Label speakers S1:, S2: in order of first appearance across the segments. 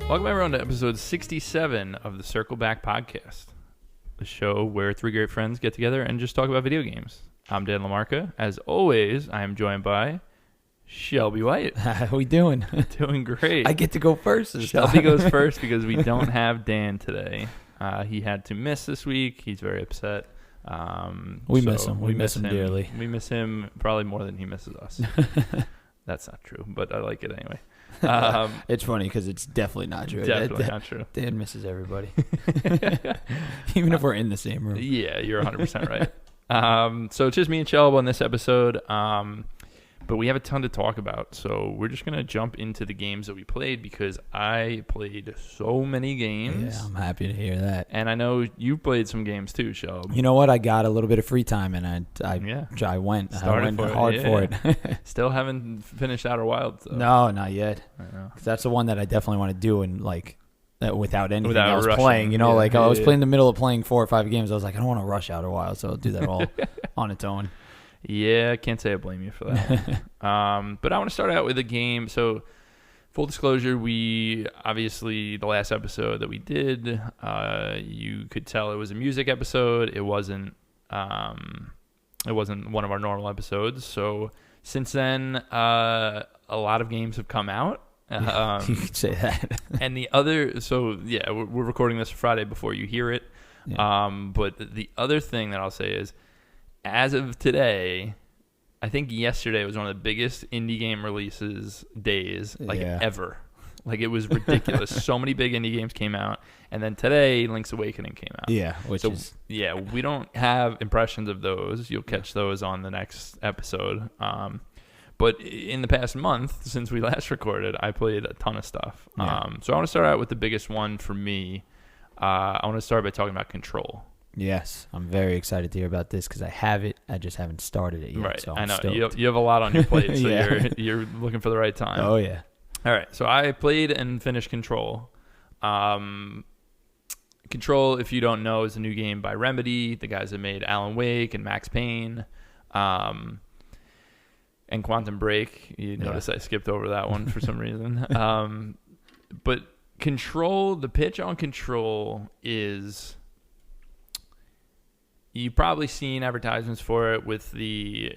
S1: Welcome everyone to episode 67 of the Circle Back Podcast, the show where three great friends get together and just talk about video games. I'm Dan LaMarca. As always, I am joined by Shelby White.
S2: How we doing?
S1: Doing great.
S2: I get to go first this
S1: Shelby
S2: time.
S1: goes first because we don't have Dan today. He had to miss this week. He's very upset.
S2: We miss him. We miss him dearly.
S1: We miss him probably more than he misses us. That's not true, but I like it anyway.
S2: It's funny because it's definitely not true.
S1: Definitely not true.
S2: Dan misses everybody. Even if we're in the same room.
S1: Yeah, you're 100% right. So it's just me and Shelby on this episode. But we have a ton to talk about. So we're just going to jump into the games that we played because I played so many games.
S2: Yeah, I'm happy to hear that.
S1: And I know you played some games too, Shelby.
S2: You know what? I got a little bit of free time and I went hard for it.
S1: Still haven't finished Outer Wilds though.
S2: No, not yet.
S1: I know.
S2: That's the one that I definitely want to do and like without anything else
S1: rushing.
S2: playing. You know,
S1: I
S2: was playing in the middle of playing 4 or 5 games. I was like, I don't want to rush Outer Wilds, so I'll do that all on its own.
S1: Yeah, I can't say I blame you for that. But I want to start out with a game. So, full disclosure, we obviously the last episode that we did, you could tell it was a music episode. It wasn't one of our normal episodes. So since then, a lot of games have come out.
S2: You could say that.
S1: And we're recording this Friday before you hear it. Yeah. But the other thing that I'll say is, as of today, I think yesterday was one of the biggest indie game releases days ever. Like, it was ridiculous. So many big indie games came out, and then today Link's Awakening came out.
S2: Yeah,
S1: we don't have impressions of those. You'll catch those on the next episode. But in the past month since we last recorded, I played a ton of stuff.
S2: Yeah.
S1: So I want to start out with the biggest one for me. I want to start by talking about Control.
S2: Yes, I'm very excited to hear about this because I have it. I just haven't started it yet.
S1: Right,
S2: so
S1: I know.
S2: Stoked.
S1: You have a lot on your plate, so
S2: Yeah.
S1: you're looking for the right time.
S2: Oh, yeah.
S1: All right, so I played and finished Control. Control, if you don't know, is a new game by Remedy, the guys that made Alan Wake and Max Payne, and Quantum Break. You notice I skipped over that one for some reason. But Control, the pitch on Control is... You've probably seen advertisements for it with the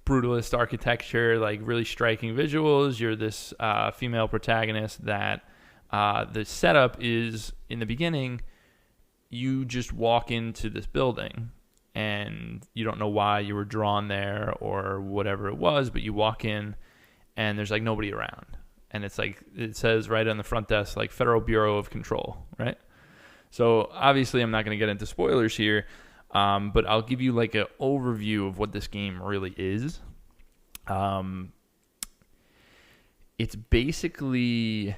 S1: brutalist architecture, like really striking visuals. You're this female protagonist that the setup is, in the beginning, you just walk into this building and you don't know why you were drawn there or whatever it was, but you walk in and there's like nobody around. And it's like, it says right on the front desk, like Federal Bureau of Control, right? So obviously I'm not going to get into spoilers here. But I'll give you like an overview of what this game really is. It's basically,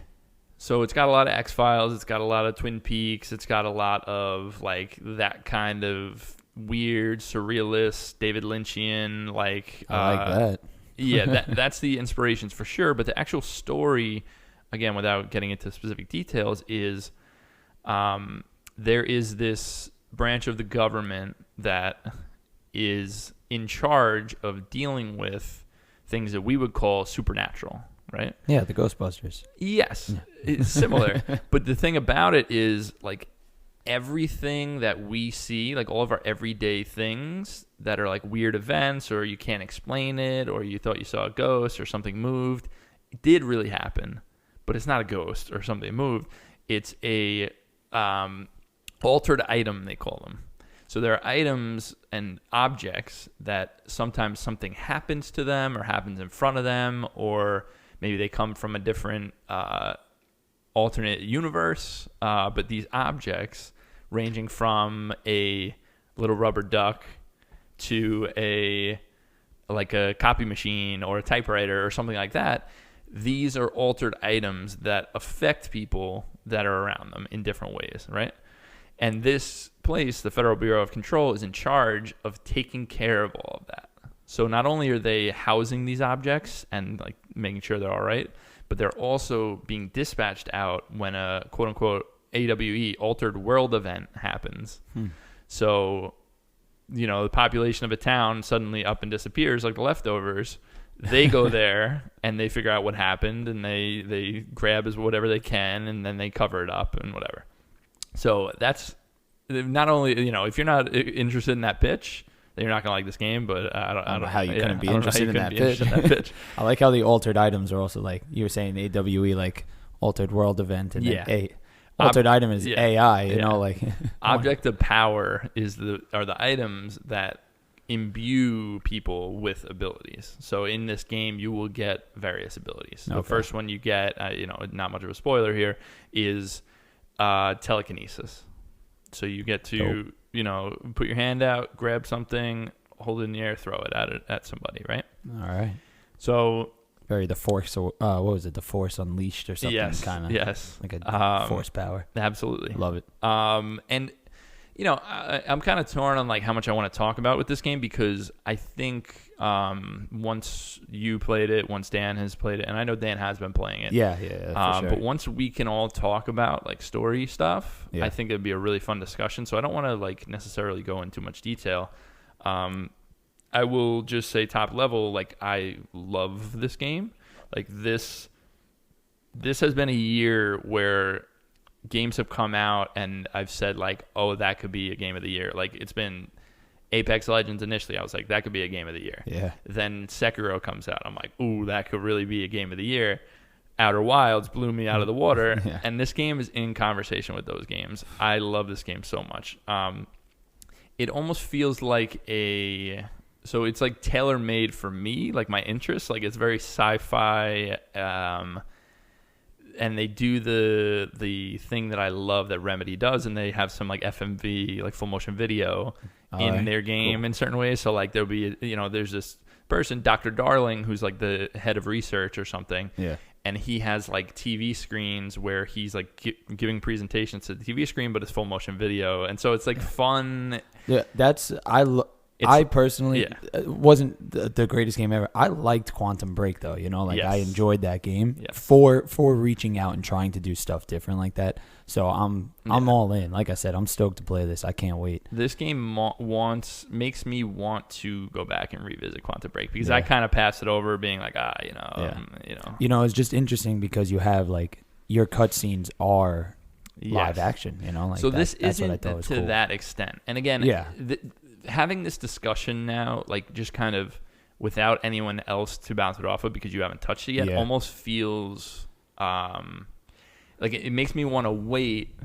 S1: so it's got a lot of X-Files, it's got a lot of Twin Peaks, it's got a lot of like that kind of weird, surrealist, David Lynchian, like...
S2: I like that.
S1: Yeah, that's the inspirations for sure. But the actual story, again, without getting into specific details, is there is this branch of the government that is in charge of dealing with things that we would call supernatural, right?
S2: Yeah, the Ghostbusters.
S1: Yes, it's similar. But the thing about it is, like, everything that we see, like all of our everyday things that are like weird events or you can't explain it or you thought you saw a ghost or something moved, it did really happen, but it's not a ghost or something moved. It's a... altered item, they call them. So there are items and objects that sometimes something happens to them or happens in front of them, or maybe they come from a different alternate universe. But these objects, ranging from a little rubber duck to a copy machine or a typewriter or something like that, these are altered items that affect people that are around them in different ways, right? And this place, the Federal Bureau of Control, is in charge of taking care of all of that. So not only are they housing these objects and like making sure they're all right, but they're also being dispatched out when a quote-unquote AWE, altered world event happens. So, you know, the population of a town suddenly up and disappears like the leftovers. They go there and they figure out what happened, and they grab as whatever they can, and then they cover it up and whatever. So that's not only, if you're not interested in that pitch, then you're not gonna like this game. But I don't know
S2: how you couldn't be interested in that pitch. I like how the altered items are also like you were saying, AWE, like altered world event, and then altered item is AI. You know, like
S1: object of power are the items that imbue people with abilities. So in this game, you will get various abilities. The first one you get, not much of a spoiler here, is telekinesis. So you get to, put your hand out, grab something, hold it in the air, throw it at somebody, right?
S2: All right.
S1: So
S2: very the Force, what was it? The Force Unleashed or something?
S1: Yes,
S2: kind of.
S1: Yes.
S2: Like a Force power.
S1: Absolutely.
S2: Love it.
S1: And I'm kind of torn on like how much I want to talk about with this game, because I think once you played it, once Dan has played it, and I know Dan has been playing it.
S2: Yeah, for sure.
S1: But once we can all talk about like story stuff, I think it'd be a really fun discussion. So I don't want to like necessarily go into much detail. I will just say top level, like I love this game. Like this has been a year where games have come out and I've said like, oh, that could be a game of the year. Like it's been Apex Legends initially. I was like, that could be a game of the year.
S2: Yeah.
S1: Then Sekiro comes out. I'm like, ooh, that could really be a game of the year. Outer Wilds blew me out of the water.
S2: Yeah.
S1: And this game is in conversation with those games. I love this game so much. It almost feels like so it's like tailor-made for me, like my interests. Like it's very sci-fi, and they do the thing that I love that Remedy does, and they have some like FMV, like full motion video in their game in certain ways. So like there'll be, there's this person, Dr. Darling, who's like the head of research or something.
S2: Yeah. And
S1: he has like TV screens where he's like giving presentations to the TV screen, but it's full motion video. And so it's like fun.
S2: Yeah, I personally wasn't the greatest game ever. I liked Quantum Break though, I enjoyed that game for reaching out and trying to do stuff different like that. So I'm all in. Like I said, I'm stoked to play this. I can't wait.
S1: This game makes me want to go back and revisit Quantum Break, because I kind of passed it over being like,
S2: it's just interesting because you have like your cutscenes are live action,
S1: so this
S2: that's
S1: isn't
S2: what I thought was
S1: to
S2: cool.
S1: that extent. And again, having this discussion now, like just kind of without anyone else to bounce it off of because you haven't touched it yet, almost feels like it makes me want to wait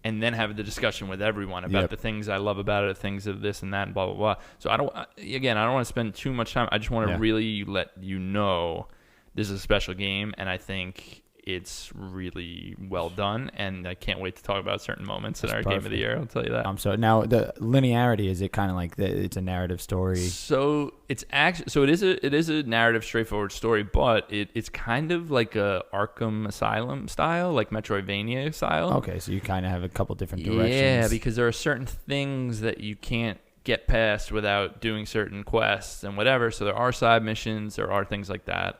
S1: and then have the discussion with everyone about the things I love about it, things of this and that, and blah, blah, blah. So I don't want to spend too much time. I just want to really let you know this is a special game, and I think it's really well done, and I can't wait to talk about certain moments in our game of the year. I'll tell you that.
S2: So now the linearity, is it kind of like it's a narrative story?
S1: So it's actually it is a narrative, straightforward story, but it's kind of like a Arkham Asylum style, like Metroidvania style.
S2: Okay, so you kind of have a couple different directions.
S1: Yeah, because there are certain things that you can't get past without doing certain quests and whatever. So there are side missions, there are things like that.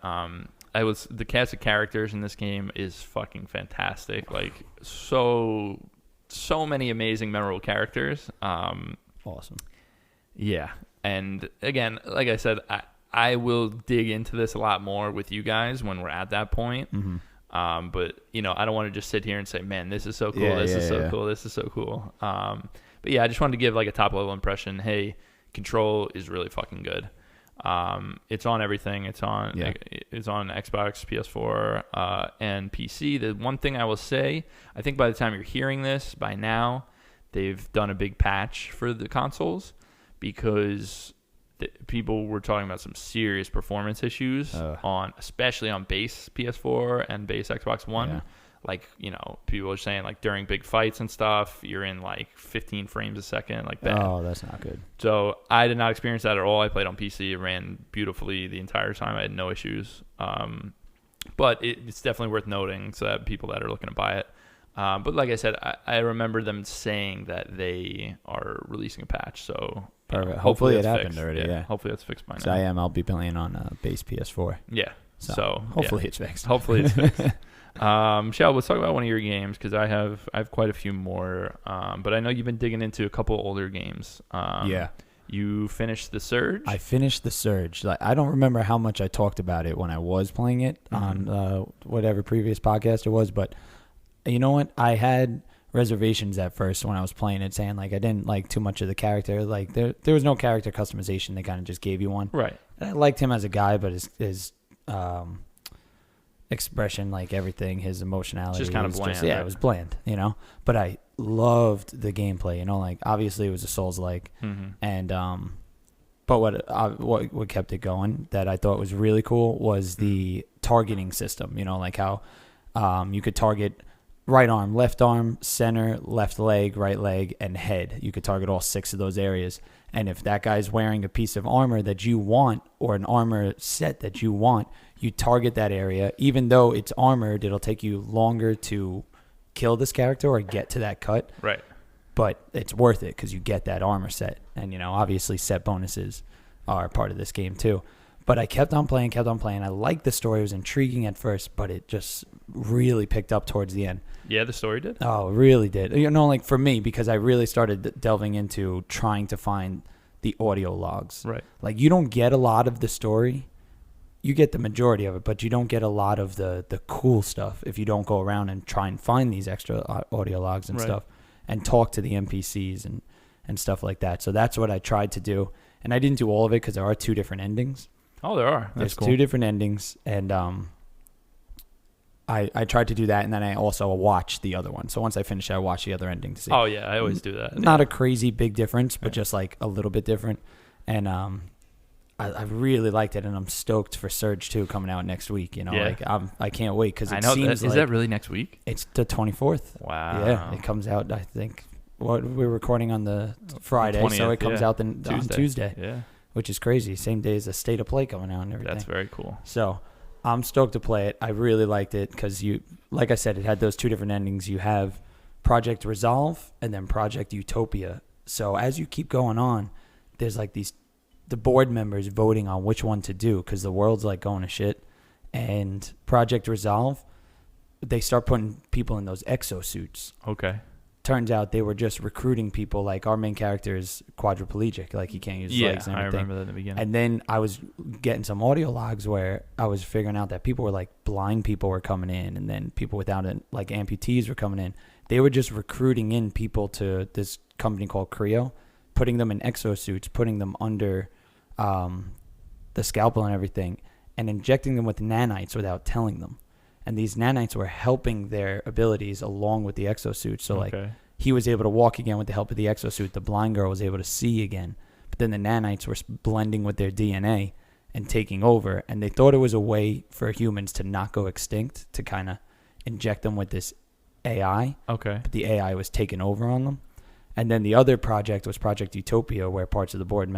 S1: The cast of characters in this game is fucking fantastic. Like so many amazing, memorable characters.
S2: Awesome.
S1: Yeah, and again, like I said, I will dig into this a lot more with you guys when we're at that point. Mm-hmm. But I don't want to just sit here and say, "Man, this is so cool. This is so cool. This is so cool." But yeah, I just wanted to give like a top level impression. Hey, Control is really fucking good. It's on everything. It's on Xbox, PS4, and PC. The one thing I will say, I think by the time you're hearing this, by now, they've done a big patch for the consoles, because people were talking about some serious performance issues especially on base PS4 and base Xbox One. Yeah. Like, people are saying like during big fights and stuff, you're in like 15 frames a second, like bad.
S2: Oh, that's not good.
S1: So I did not experience that at all. I played on PC. It ran beautifully the entire time. I had no issues. But it's definitely worth noting so that people that are looking to buy it. But like I said, I remember them saying that they are releasing a patch. So
S2: hopefully it happened already. Yeah.
S1: Hopefully it's fixed by now.
S2: So I'll be playing on base PS4.
S1: Yeah. So
S2: hopefully it's fixed.
S1: Hopefully it's fixed. Shell, let's talk about one of your games, because I have quite a few more. But I know you've been digging into a couple older games. You finished the Surge?
S2: I finished the Surge. Like, I don't remember how much I talked about it when I was playing it on whatever previous podcast it was, but you know what? I had reservations at first when I was playing it, saying like I didn't like too much of the character. Like there was no character customization. They kind of just gave you one.
S1: Right.
S2: And I liked him as a guy, but his expression, like everything, his emotionality,
S1: just kind of bland.
S2: Just, it was bland, you know. But I loved the gameplay, you know. Like obviously it was a Souls-like, and but what kept it going that I thought was really cool was the targeting system. You know, like how you could target right arm, left arm, center, left leg, right leg, and head. You could target all 6 of those areas. And if that guy's wearing a piece of armor that you want or an armor set that you want, you target that area. Even though it's armored, it'll take you longer to kill this character or get to that cut.
S1: Right.
S2: But it's worth it because you get that armor set. And, you know, obviously set bonuses are part of this game too. But I kept on playing. I liked the story. It was intriguing at first, but it just really picked up towards the end.
S1: Yeah, the story did?
S2: Oh, it really did. You know, like for me, because I really started delving into trying to find the audio logs.
S1: Right.
S2: Like you don't get a lot of the story. You get the majority of it, but you don't get a lot of the cool stuff if you don't go around and try and find these extra audio logs and stuff and talk to the NPCs and stuff like that. So that's what I tried to do. And I didn't do all of it because there are 2 different endings.
S1: Oh, there are.
S2: There's
S1: cool.
S2: 2 different endings, and I tried to do that, and then I also watched the other one. So once I finished, I watched the other ending to see.
S1: Oh, yeah, I always do that.
S2: Not a crazy big difference, but just like a little bit different. And I really liked it, and I'm stoked for Surge 2 coming out next week. You know, like I can't wait because it seems
S1: is that really next week?
S2: It's the 24th.
S1: Wow.
S2: Yeah, it comes out, I think. We're recording on the Friday,
S1: 20th,
S2: so it comes out on Tuesday.
S1: Yeah.
S2: Which is crazy. Same day as the State of Play coming out and everything.
S1: That's very cool.
S2: So I'm stoked to play it. I really liked it because like I said, it had those 2 different endings. You have Project Resolve and then Project Utopia. So as you keep going on, there's like the board members voting on which one to do because the world's like going to shit. And Project Resolve, they start putting people in those exosuits.
S1: Okay.
S2: Turns out they were just recruiting people. Like our main character is quadriplegic, like he can't use his legs and everything.
S1: I remember that in the beginning.
S2: And then I was getting some audio logs where I was figuring out that people were like blind people were coming in, and then people without it, like amputees were coming in. They were just recruiting in people to this company called Creo, putting them in exosuits, putting them under the scalpel and everything, and injecting them with nanites without telling them. And these nanites were helping their abilities along with the exosuit. So, like, he was able to walk again with the help of the exosuit. The blind girl was able to see again. But then the nanites were blending with their DNA and taking over. And they thought it was a way for humans to not go extinct, to kind of inject them with this AI.
S1: Okay.
S2: But the AI was taking over on them. And then the other project was Project Utopia, where parts of the board,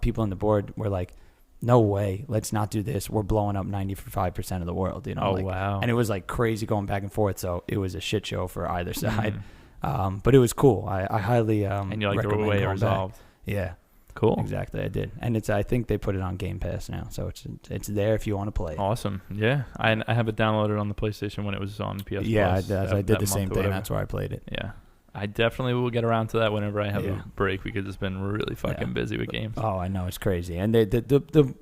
S2: people on the board were like, no way, let's not do this. We're blowing up 95% of the world, you know.
S1: Oh, wow.
S2: And it was like crazy going back and forth. So it was a shit show for either side. But it was cool. I highly
S1: and you like the way it resolved.
S2: Yeah.
S1: Cool.
S2: Exactly, I did. And I think they put it on Game Pass now, so it's there if you want to play it.
S1: Awesome. Yeah. I have it downloaded on the PlayStation when it was on PS
S2: Yeah,
S1: Plus.
S2: I did the same thing. That's where I played it.
S1: Yeah. I definitely will get around to that whenever I have a break because it's been really fucking busy with games.
S2: Oh, I know. It's crazy. And the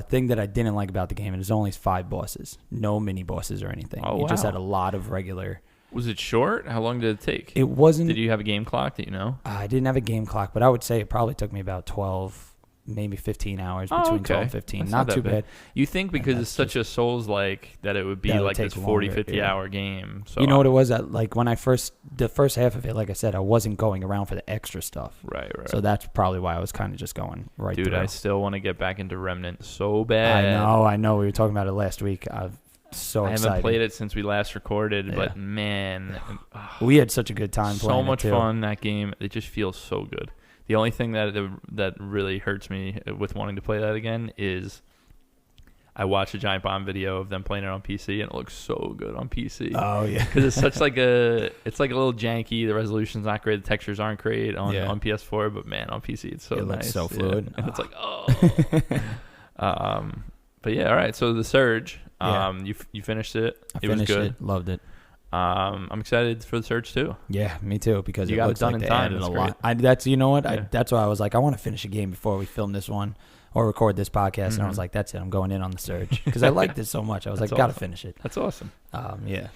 S2: thing that I didn't like about the game, is only 5 bosses. No mini bosses or anything.
S1: Oh,
S2: it just had a lot of regular.
S1: Was it short? How long did it take?
S2: It wasn't.
S1: Did you have a game clock that you know?
S2: I didn't have a game clock, but I would say it probably took me about 12, maybe 15 hours, between 12 and 15.
S1: That's
S2: not too bad.
S1: You think because it's such a Souls-like that it would be like this 40, 50-hour game. So
S2: you know what it was? Like when the first half of it, like I said, I wasn't going around for the extra stuff.
S1: Right.
S2: So that's probably why I was kind of just going right through.
S1: Dude, I still want to get back into Remnant so bad.
S2: I know. We were talking about it last week. So excited.
S1: I haven't played it since we last recorded, but man.
S2: We had such a good time playing it.
S1: So much fun, that game. It just feels so good. The only thing that really hurts me with wanting to play that again is I watched a Giant Bomb video of them playing it on PC, and it looks so good on PC.
S2: Oh, yeah.
S1: Because it's such like it's like a little janky. The resolution's not great. The textures aren't great on PS4, but man, on PC it's so nice.
S2: Looks so fluid.
S1: And it's like, but yeah, all right. So the Surge, you finished it.
S2: I finished it. Loved it.
S1: I'm excited for the Surge 2.
S2: Yeah, me too, because
S1: you
S2: it
S1: got
S2: looks
S1: it done
S2: like
S1: in
S2: they
S1: time.
S2: added
S1: That's
S2: a
S1: great.
S2: lot. You know what? That's why I was like, I want to finish a game before we film this one or record this podcast. And I was like, that's it. I'm going in on the Surge because I liked it so much. I was like, got to finish it.
S1: That's awesome.
S2: Yeah.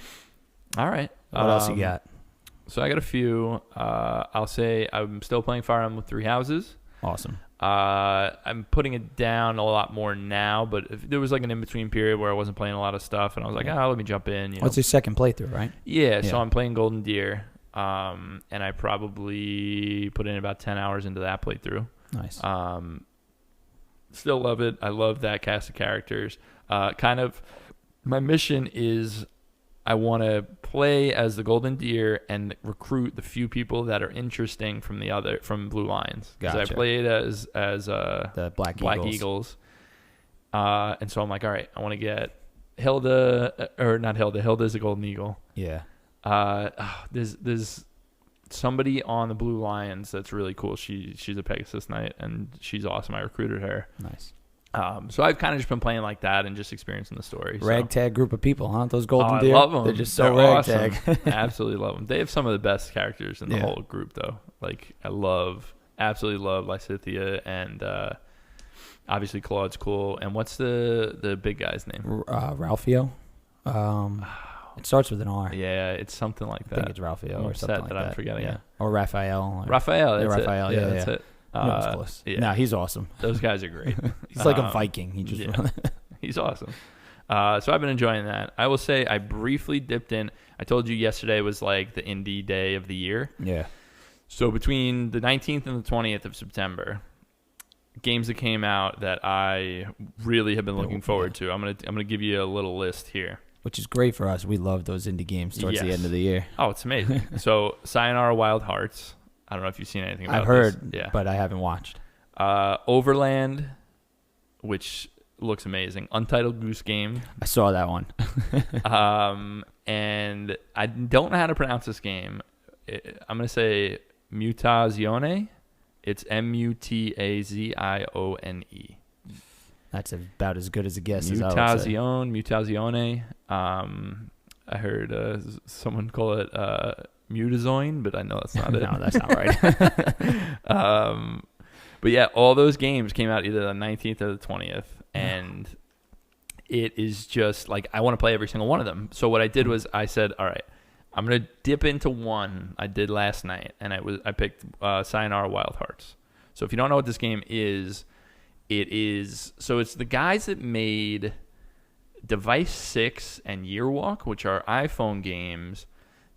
S1: All right.
S2: What else you got?
S1: So I got a few. I'll say I'm still playing Fire Emblem Three Houses.
S2: Awesome.
S1: I'm putting it down a lot more now, but if there was like an in-between period where I wasn't playing a lot of stuff, and I was like, let me jump in.
S2: It's your second playthrough, right?
S1: Yeah, so I'm playing Golden Deer, and I probably put in about 10 hours into that playthrough.
S2: Nice.
S1: Still love it. I love that cast of characters. Kind of, my mission is I want to play as the Golden Deer and recruit the few people that are interesting from Blue Lines. Because
S2: Gotcha.
S1: I played as
S2: the Black
S1: Eagles. And so I'm like, all right, I want to get Hilda, or not Hilda. Hilda's a Golden Eagle.
S2: Yeah.
S1: There's somebody on the Blue Lions that's really cool. She's a Pegasus Knight, and she's awesome. I recruited her.
S2: Nice.
S1: So I've kind of just been playing like that and just experiencing the story.
S2: Ragtag group of people, huh? Those Golden Deer.
S1: I love them.
S2: They're just so
S1: ragtag.
S2: Awesome.
S1: Absolutely love them. They have some of the best characters in the whole group, though. Like, absolutely love Lysithea, and obviously Claude's cool. And what's the big guy's name?
S2: Ralphio. It starts with an R.
S1: Yeah, it's something like that.
S2: I think it's Ralphio or something like that.
S1: I'm forgetting it.
S2: Or Raphael.
S1: Raphael, that's
S2: Raphael,
S1: it. That's it.
S2: No, it's close. Yeah. No, he's awesome.
S1: Those guys are great.
S2: He's like a Viking. He just
S1: he's awesome. So I've been enjoying that. I will say I briefly dipped in. I told you yesterday was like the indie day of the year.
S2: Yeah.
S1: So between the 19th and the 20th of September, games that came out that I really have been looking forward to. I'm gonna give you a little list here.
S2: Which is great for us. We love those indie games towards the end of the year.
S1: Oh, it's amazing. So Sayonara Wild Hearts. I don't know if you've seen anything about
S2: I've heard,
S1: this.
S2: but I haven't watched.
S1: Overland, which looks amazing. Untitled Goose Game.
S2: I saw that one.
S1: And I don't know how to pronounce this game. I'm going to say Mutazione. It's Mutazione.
S2: That's about as good as a guess as I would say.
S1: Mutazione. I heard someone call it Mutazoin, but I know that's not it.
S2: No, that's not right.
S1: But yeah, all those games came out either the 19th or the 20th, and it is just like I want to play every single one of them. So what I did was I said, all right, I'm gonna dip into one I did last night, and I picked Sayonara Wild Hearts. So if you don't know what this game is, it's the guys that made Device 6 and Yearwalk, which are iPhone games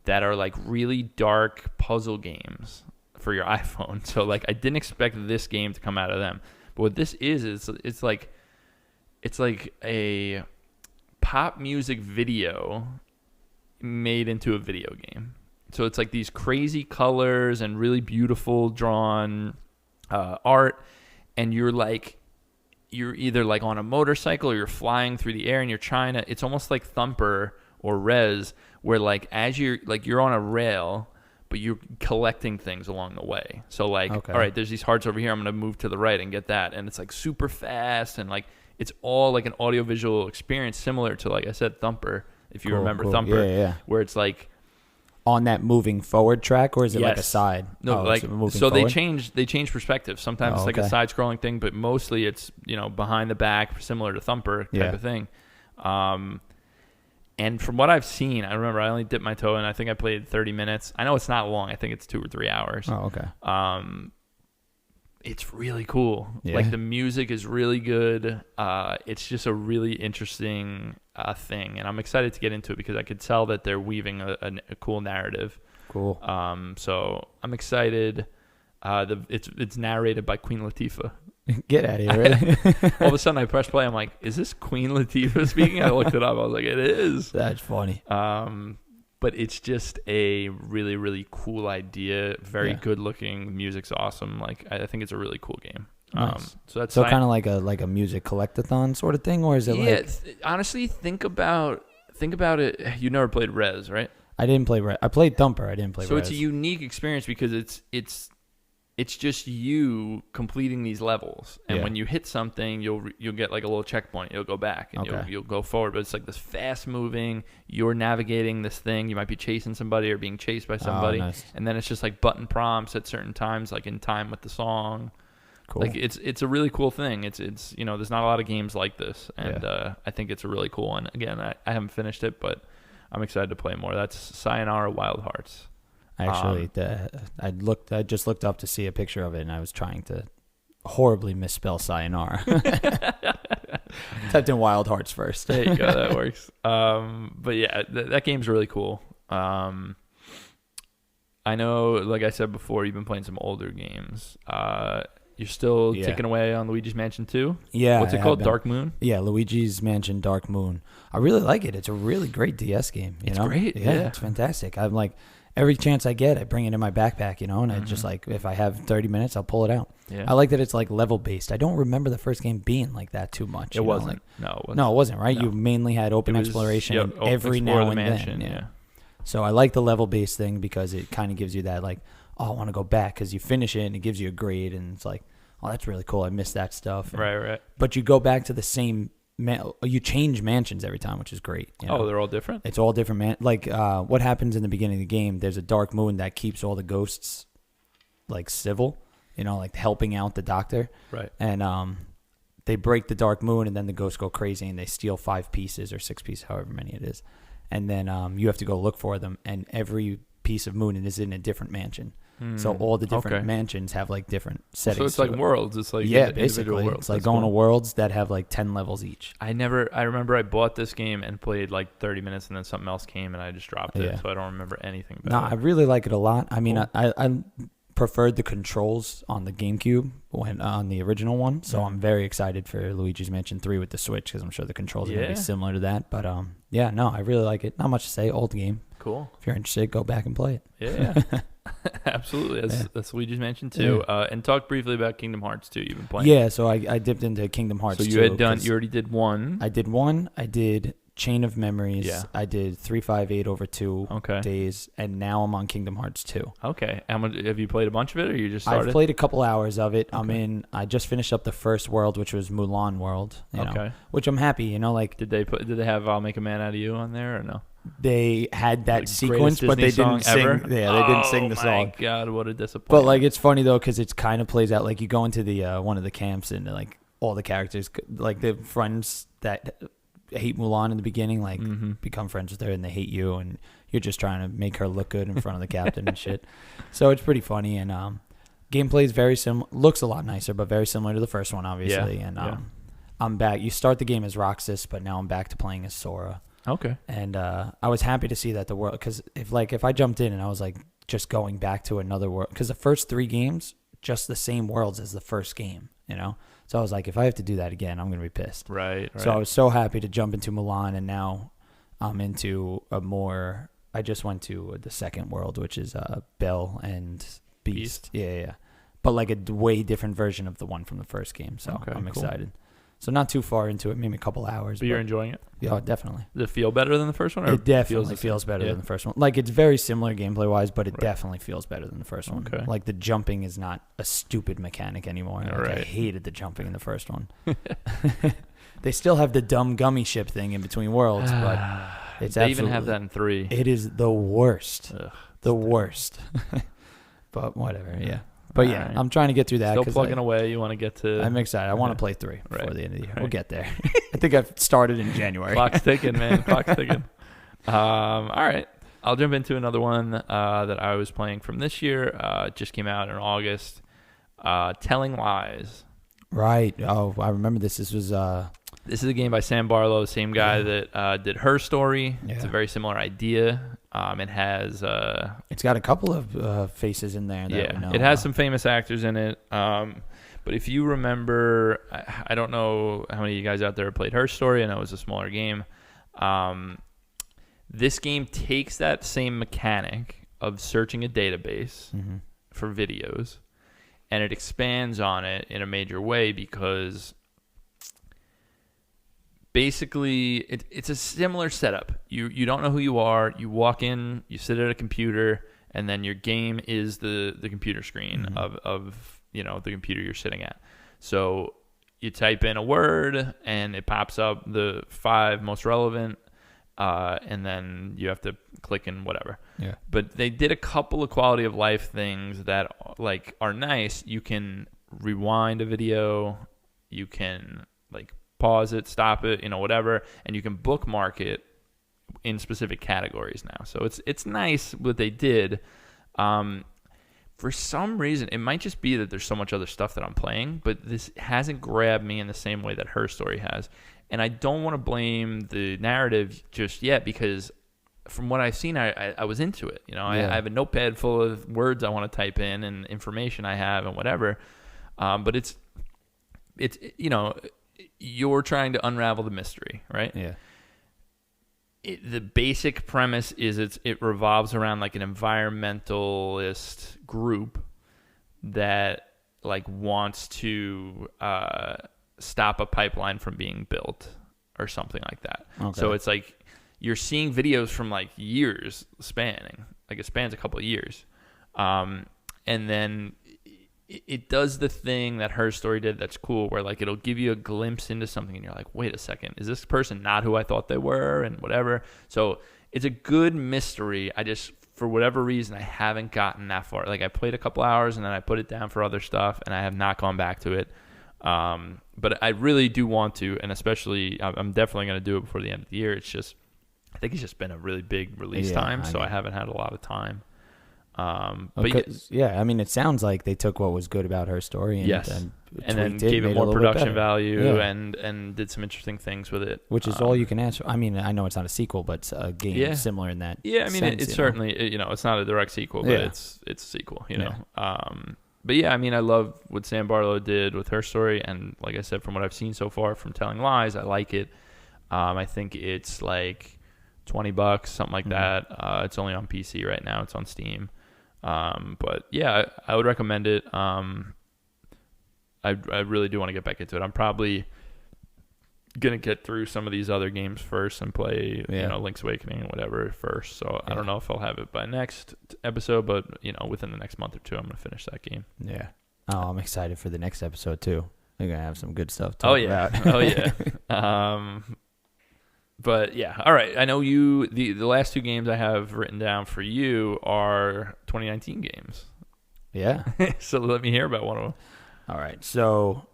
S1: that are like really dark puzzle games for your iPhone. So like I didn't expect this game to come out of them. But what this is it's like a pop music video made into a video game. So it's like these crazy colors and really beautiful drawn art, and you're either like on a motorcycle or you're flying through the air and you're trying to, it's almost like Thumper or Rez, where like as you're on a rail, but you're collecting things along the way. So like, all right, there's these hearts over here. I'm going to move to the right and get that. And it's like super fast. And like, it's all like an audiovisual experience similar to, like I said, Thumper, if you remember Thumper,
S2: yeah.
S1: Where it's like
S2: on that moving forward track, or is it like a side?
S1: No, they change perspective. Sometimes it's like a side scrolling thing, but mostly it's, behind the back, similar to Thumper type of thing. And from what I've seen, I remember I only dipped my toe in. I think I played 30 minutes. I know it's not long. I think it's 2 or 3 hours.
S2: Oh, okay.
S1: It's really cool. Yeah. Like the music is really good. It's just a really interesting thing, and I'm excited to get into it because I could tell that they're weaving a cool narrative.
S2: Cool.
S1: So I'm excited. It's narrated by Queen Latifah.
S2: Get out of here, really?
S1: All of a sudden I pressed play. I'm like, is this Queen Latifah speaking? I looked it up. I was like, it is.
S2: That's funny.
S1: But it's just a really, really cool idea. Very good looking. Music's awesome. Like I think it's a really cool game.
S2: Nice. So kind of like a music collectathon sort of thing, or is it
S1: honestly, think about it. You never played Rez, right?
S2: I didn't play Rez. I played Thumper. I didn't play Rez.
S1: So it's a unique experience because it's it's just you completing these levels, and when you hit something, you'll get like a little checkpoint. You'll go back and you'll go forward. But it's like this fast moving. You're navigating this thing. You might be chasing somebody or being chased by somebody,
S2: nice.
S1: And then it's just like button prompts at certain times, like in time with the song.
S2: Cool.
S1: Like it's a really cool thing. It's there's not a lot of games like this, and I think it's a really cool one. Again, I haven't finished it, but I'm excited to play more. That's Sayonara Wild Hearts.
S2: Actually, I just looked up to see a picture of it, and I was trying to horribly misspell sayonara. Typed in Wild Hearts first.
S1: There you go, that works. But yeah, that game's really cool. I know, like I said before, you've been playing some older games. You're still ticking away on Luigi's Mansion 2?
S2: Yeah.
S1: What's it called? Dark Moon?
S2: Yeah, Luigi's Mansion Dark Moon. I really like it. It's a really great DS game.
S1: It's great.
S2: Yeah, it's fantastic. I'm like, every chance I get, I bring it in my backpack, and I just like, if I have 30 minutes, I'll pull it out. Yeah. I like that it's like level based. I don't remember the first game being like that too much.
S1: It wasn't.
S2: No, it wasn't, right? No. You mainly had open exploration every now and then. Yeah. So I like the level based thing because it kind of gives you that like, oh, I want to go back because you finish it and it gives you a grade and it's like, oh, that's really cool. I missed that stuff.
S1: Right.
S2: But you go back to the same. You change mansions every time, which is great.
S1: Oh, they're all different?
S2: It's all different. Like what happens in the beginning of the game, there's a dark moon that keeps all the ghosts like civil, like helping out the doctor.
S1: Right.
S2: And they break the dark moon and then the ghosts go crazy and they steal 5 pieces or 6 pieces, however many it is. And then you have to go look for them. And every piece of moon is in a different mansion. So all the different mansions have like different settings.
S1: So it's like worlds. It's like
S2: basically
S1: worlds.
S2: It's like going to worlds that have like 10 levels each.
S1: I remember I bought this game and played like 30 minutes and then something else came and I just dropped it. So I don't remember anything about it.
S2: I really like it a lot. I mean, I preferred the controls on the GameCube when on the original one. So I'm very excited for Luigi's Mansion 3 with the Switch because I'm sure the controls are going to be similar to that. But I really like it. Not much to say. Old game.
S1: Cool.
S2: If you're interested, go back and play it.
S1: Yeah. Absolutely. That's Luigi's Mansion 2. And talk briefly about Kingdom Hearts 2. You've been playing.
S2: Yeah, so I dipped into Kingdom Hearts 2.
S1: So you already did one.
S2: I did one. I did Chain of Memories. Yeah. I did 358 over 2 days, and now I'm on Kingdom Hearts 2.
S1: Okay. Have you played a bunch of it, or you just started?
S2: I've played a couple hours of it. Okay. I just finished up the first world, which was Mulan World. Which I'm happy. Did
S1: they have "I'll Make a Man Out of You" on there or no?
S2: They had that sequence, but they didn't sing.
S1: Ever?
S2: Yeah, they didn't sing the song.
S1: Oh my God, what a disappointment!
S2: But it's funny though because it kind of plays out like you go into the one of the camps and like all the characters, like the friends that hate Mulan in the beginning, become friends with her and they hate you, and you're just trying to make her look good in front of the captain and shit. So it's pretty funny, and gameplay is very similar. Looks a lot nicer, but very similar to the first one, obviously. Yeah. And I'm back. You start the game as Roxas, but now I'm back to playing as Sora.
S1: Okay.
S2: And I was happy to see that the world, because if I jumped in and I was like just going back to another world, because the first 3 games just the same worlds as the first game, So I was like, if I have to do that again, I'm gonna be pissed.
S1: Right.
S2: So I was so happy to jump into Mulan, and now I'm into a more. I just went to the second world, which is Belle and Beast. Yeah. But like a way different version of the one from the first game. So I'm excited. So not too far into it, maybe a couple hours.
S1: But you're enjoying it?
S2: Yeah, definitely.
S1: Does it feel better than the first one?
S2: It definitely feels better than the first one. Like, it's very similar gameplay-wise, but it definitely feels better than the first one.
S1: Okay.
S2: Like, the jumping is not a stupid mechanic anymore. I hated the jumping in the first one. They still have the dumb gummy ship thing in between worlds, but it's
S1: They even have that in 3.
S2: It is the worst. The worst. But whatever, yeah. But yeah, I'm trying to get through that.
S1: Still plugging away. You want to get to...
S2: I'm excited. I want to play 3 before the end of the year. We'll get there. I think I've started in January.
S1: Clock's ticking, man. Clock's ticking. All right. I'll jump into another one that I was playing from this year. It just came out in August. Telling Lies.
S2: Right. Oh, I remember this. This was...
S1: This is a game by Sam Barlow, same guy that did Her Story. Yeah. It's a very similar idea. It has...
S2: it's got a couple of faces in there. That we know.
S1: It has some famous actors in it. But if you remember... I don't know how many of you guys out there have played Her Story. I know it was a smaller game. This game takes that same mechanic of searching a database for videos, and it expands on it in a major way because... Basically, it's a similar setup. You don't know who you are. You walk in, you sit at a computer, and then your game is the computer screen of the computer you're sitting at. So you type in a word, and it pops up the 5 most relevant, and then you have to click in whatever.
S2: Yeah.
S1: But they did a couple of quality of life things that are nice. You can rewind a video, you can pause it, stop it, whatever, and you can bookmark it in specific categories now. So it's nice what they did. For some reason, it might just be that there's so much other stuff that I'm playing, but this hasn't grabbed me in the same way that Her Story has. And I don't want to blame the narrative just yet, because from what I've seen, I was into it. I have a notepad full of words I want to type in and information I have and whatever. But it's you're trying to unravel the mystery, right?
S2: Yeah.
S1: The basic premise is it revolves around an environmentalist group that wants to stop a pipeline from being built or something like that. Okay. So it's you're seeing videos from years spanning, it spans a couple of years, and then it does the thing that Her Story did that's cool, where it'll give you a glimpse into something, and you're like, wait a second, is this person not who I thought they were, and whatever. So it's a good mystery. I just, for whatever reason, I haven't gotten that far. I played a couple hours, and then I put it down for other stuff, and I have not gone back to it. But I really do want to, and especially I'm definitely going to do it before the end of the year. It's just, I think it's just been a really big release time, so I haven't had a lot of time. But it sounds like they took what was good about Her Story and then gave it more production value and did some interesting things with it,
S2: which is all you can ask for. I mean, I know it's not a sequel, but it's a game similar in that.
S1: Yeah, I mean, it's certainly it's not a direct sequel, but it's a sequel, know. But yeah, I mean, I love what Sam Barlow did with Her Story, and like I said, from what I've seen so far from Telling Lies, I like it. I think it's $20, something like that. It's only on PC right now. It's on Steam. But yeah, I would recommend it. I really do want to get back into it. I'm probably gonna get through some of these other games first and play, Link's Awakening and whatever first. So I don't know if I'll have it by next episode, but within the next month or two, I'm gonna finish that game.
S2: Yeah. Oh, I'm excited for the next episode too. We're gonna have some good stuff to talk about.
S1: Oh yeah. But yeah, all right. I know the last 2 games I have written down for you are 2019 games.
S2: Yeah.
S1: So let me hear about one of them.
S2: All right. So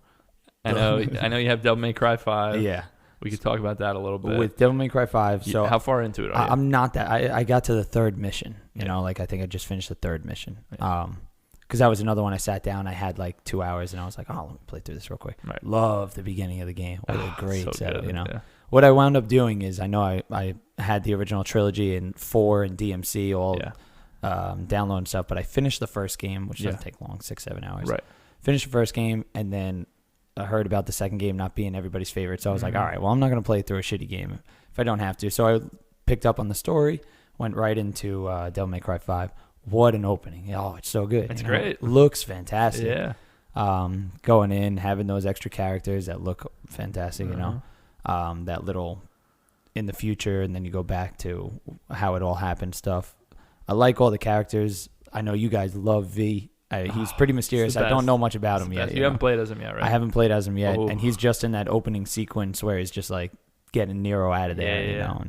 S1: I know you have Devil May Cry 5.
S2: Yeah.
S1: We could talk about that a little bit.
S2: With Devil May Cry 5. So
S1: how far into it are you?
S2: I'm not that. I got to the 3rd mission. I think I just finished the 3rd mission.
S1: Yeah.
S2: Because that was another one I sat down. I had 2 hours, and I was like, let me play through this real quick.
S1: Right.
S2: Love the beginning of the game. What a great setup,
S1: Yeah.
S2: What I wound up doing is I know I had the original trilogy and 4 and DMC all download and stuff, but I finished the first game, which doesn't take long, 6-7 hours.
S1: Right.
S2: Finished the first game, and then I heard about the second game not being everybody's favorite, so I was like, all right, well, I'm not going to play through a shitty game if I don't have to. So I picked up on the story, went right into Devil May Cry 5. What an opening. Oh, it's so good.
S1: It's great.
S2: Looks fantastic.
S1: Yeah.
S2: Going in, having those extra characters that look fantastic, that little in the future, and then you go back to how it all happened stuff. I like all the characters. I know you guys love V. He's pretty mysterious. I don't know much about him yet.
S1: You haven't played as him yet, right?
S2: I haven't played as him yet, and he's just in that opening sequence where he's just getting Nero out of there,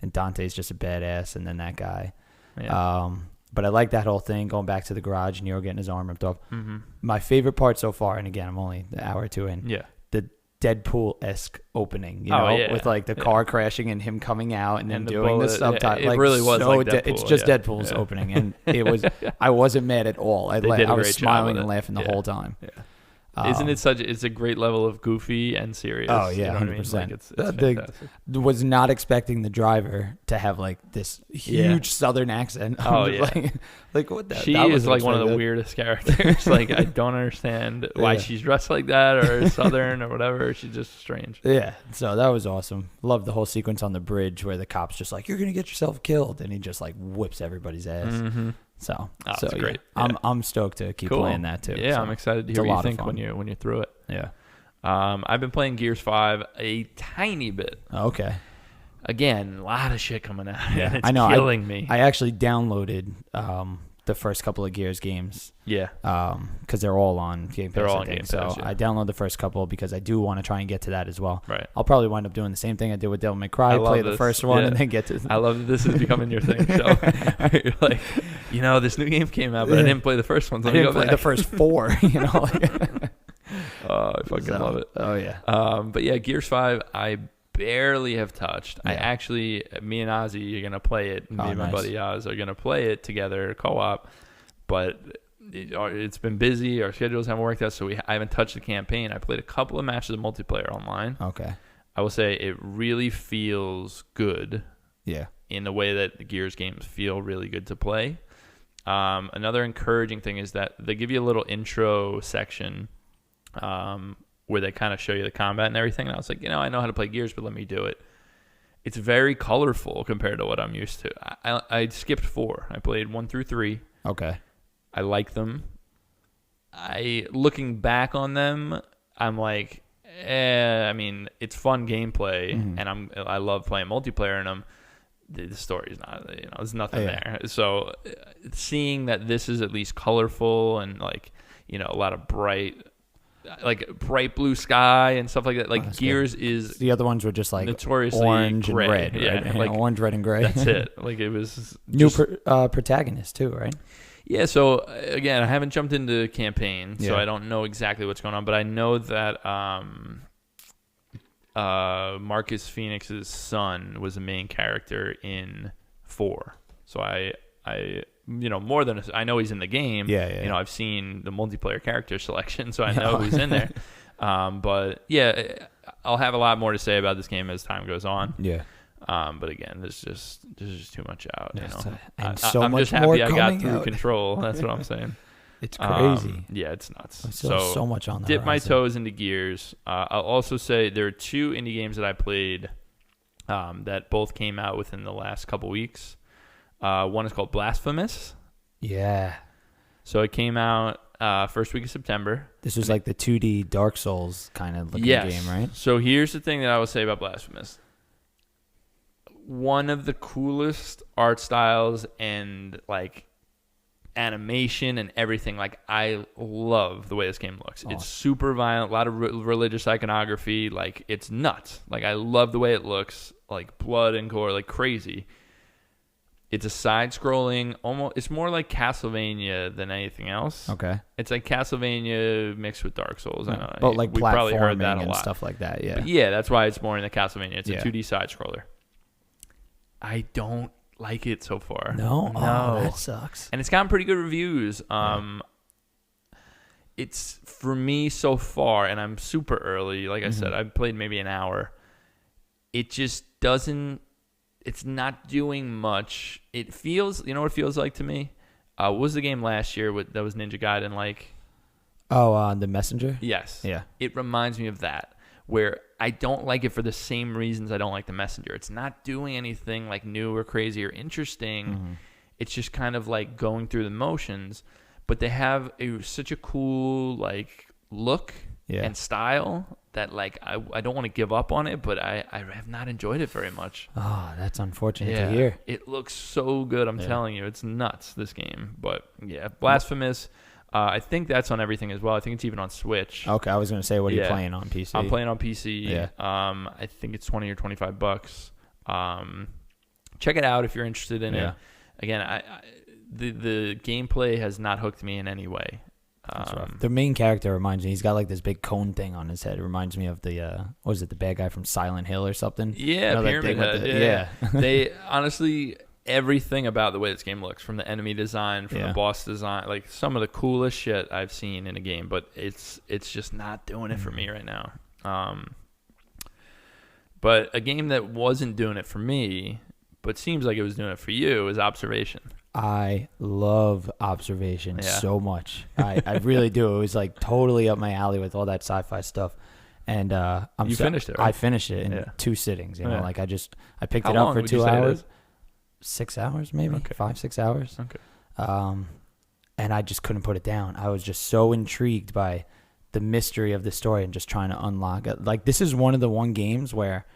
S2: and Dante's just a badass, and then that guy. Yeah. But I like that whole thing, going back to the garage, Nero getting his arm ripped off. Mm-hmm. My favorite part so far, and again, I'm only an hour or 2 in, the Deadpool-esque opening, with the car crashing and him coming out and then doing the subtitle.
S1: It really was Deadpool.
S2: It's just Deadpool's opening, and it was. I wasn't mad at all. I was smiling and laughing the whole time. Yeah.
S1: Isn't it it's a great level of goofy and serious?
S2: Oh yeah, 100%. It's fantastic. Was not expecting the driver to have this huge Southern accent.
S1: Oh yeah,
S2: what that?
S1: She is one of the weirdest characters. I don't understand why she's dressed like that or Southern or whatever. She's just strange.
S2: Yeah, so that was awesome. Loved the whole sequence on the bridge where the cop's just you're gonna get yourself killed, and he just whips everybody's ass. Mm-hmm. So
S1: great.
S2: Yeah. I'm stoked to keep playing that too.
S1: Yeah,
S2: so
S1: I'm excited to hear what you think when you're through it.
S2: Yeah.
S1: I've been playing Gears 5 a tiny bit.
S2: Okay.
S1: Again, a lot of shit coming out.
S2: Yeah,
S1: it's killing me.
S2: I actually downloaded the first couple of Gears games.
S1: Yeah.
S2: Because they're all on Game Pass.
S1: They're all on Game Pass.
S2: So I download the first couple because I do want to try and get to that as well.
S1: Right.
S2: I'll probably wind up doing the same thing I did with Devil May Cry. Play the first one and then get to.
S1: I love that this is becoming your thing. So you're like, this new game came out, but I didn't play the first one. So
S2: I didn't play the first 4.
S1: I fucking love it.
S2: Oh yeah.
S1: But yeah, Gears 5, I barely have touched.
S2: Yeah.
S1: I actually, me and Ozzy are gonna play it. Me and my buddy Oz are gonna play it together, co-op. But it's been busy. Our schedules haven't worked out, so I haven't touched the campaign. I played a couple of matches of multiplayer online.
S2: Okay.
S1: I will say it really feels good.
S2: Yeah.
S1: In the way that the Gears games feel really good to play. Another encouraging thing is that they give you a little intro section where they kind of show you the combat and everything. And I was like, I know how to play Gears, but let me do it. It's very colorful compared to what I'm used to. I skipped 4. I played 1 through 3.
S2: Okay.
S1: I like them. Looking back on them, I'm like, it's fun gameplay, and I love playing multiplayer in them. The story's not, there's nothing there. So seeing that this is at least colorful and a lot of bright blue sky and stuff like that. Gears
S2: good.
S1: is
S2: the other ones were just
S1: notoriously
S2: orange
S1: gray.
S2: and red,
S1: yeah,
S2: right? Orange, red, and gray.
S1: That's it. It was
S2: new protagonist too, right?
S1: Yeah. So again, I haven't jumped into campaign, so I don't know exactly what's going on, but I know that Marcus Phoenix's son was the main character in 4. So I more than I know he's in the game.
S2: Yeah.
S1: I've seen the multiplayer character selection, so I know he's in there. But yeah, I'll have a lot more to say about this game as time goes on.
S2: Yeah.
S1: But again, there's just too much out.
S2: And so
S1: I'm
S2: much
S1: just happy
S2: more
S1: I got through
S2: out.
S1: Control. That's what I'm saying.
S2: It's crazy.
S1: Yeah, it's nuts.
S2: So much on the
S1: dip my
S2: horizon.
S1: toes into Gears. I'll also say there are 2 indie games that I played that both came out within the last couple weeks. One is called Blasphemous.
S2: Yeah.
S1: So it came out first week of September.
S2: This was like the 2D Dark Souls kind of looking game, right?
S1: So here's the thing that I will say about Blasphemous. One of the coolest art styles and animation and everything. I love the way this game looks. It's super violent, a lot of religious iconography. It's nuts. I love the way it looks. Blood and gore, crazy. It's a side-scrolling, it's more like Castlevania than anything else.
S2: Okay.
S1: It's like Castlevania mixed with Dark Souls. I know.
S2: But
S1: we probably heard that
S2: platforming
S1: a
S2: and
S1: lot.
S2: stuff like that, yeah.
S1: But yeah, that's why it's more in the Castlevania. It's a 2D side-scroller. I don't like it so far.
S2: No? Oh, that sucks.
S1: And it's gotten pretty good reviews. It's, for me so far, and I'm super early, like I said, I've played maybe an hour. It just doesn't... It's not doing much. It feels, what it feels like to me? What was the game last year that was Ninja Gaiden like?
S2: Oh, The Messenger?
S1: Yes.
S2: Yeah.
S1: It reminds me of that, where I don't like it for the same reasons I don't like The Messenger. It's not doing anything new or crazy or interesting. It's just kind of going through the motions. But they have such a cool look and style that I don't want to give up on it, but I have not enjoyed it very much.
S2: Oh, that's unfortunate to hear.
S1: It looks so good. I'm telling you, it's nuts, this game. But yeah, Blasphemous. I think that's on everything as well. I think it's even on Switch.
S2: Okay, I was going to say, what are you playing on PC?
S1: I'm playing on PC.
S2: Yeah.
S1: I think it's $20 or $25. Check it out if you're interested in it. Again, the gameplay has not hooked me in any way.
S2: The main character reminds me, he's got this big cone thing on his head. It reminds me of the the bad guy from Silent Hill or something?
S1: Yeah, Pyramid Head. They honestly, everything about the way this game looks, from the enemy design, from the boss design, some of the coolest shit I've seen in a game, but it's just not doing it for me right now. But a game that wasn't doing it for me, but seems like it was doing it for you, is Observation.
S2: I love Observation so much. I really do. It was totally up my alley with all that sci-fi stuff. And
S1: you finished it, right?
S2: I finished it in 2 sittings. I picked
S1: How
S2: it up
S1: long
S2: for
S1: would you
S2: 2
S1: say it
S2: hours.
S1: is?
S2: 6 hours, maybe.
S1: Okay.
S2: 5-6 hours.
S1: Okay.
S2: And I just couldn't put it down. I was just so intrigued by the mystery of the story and just trying to unlock it. This is one of the games where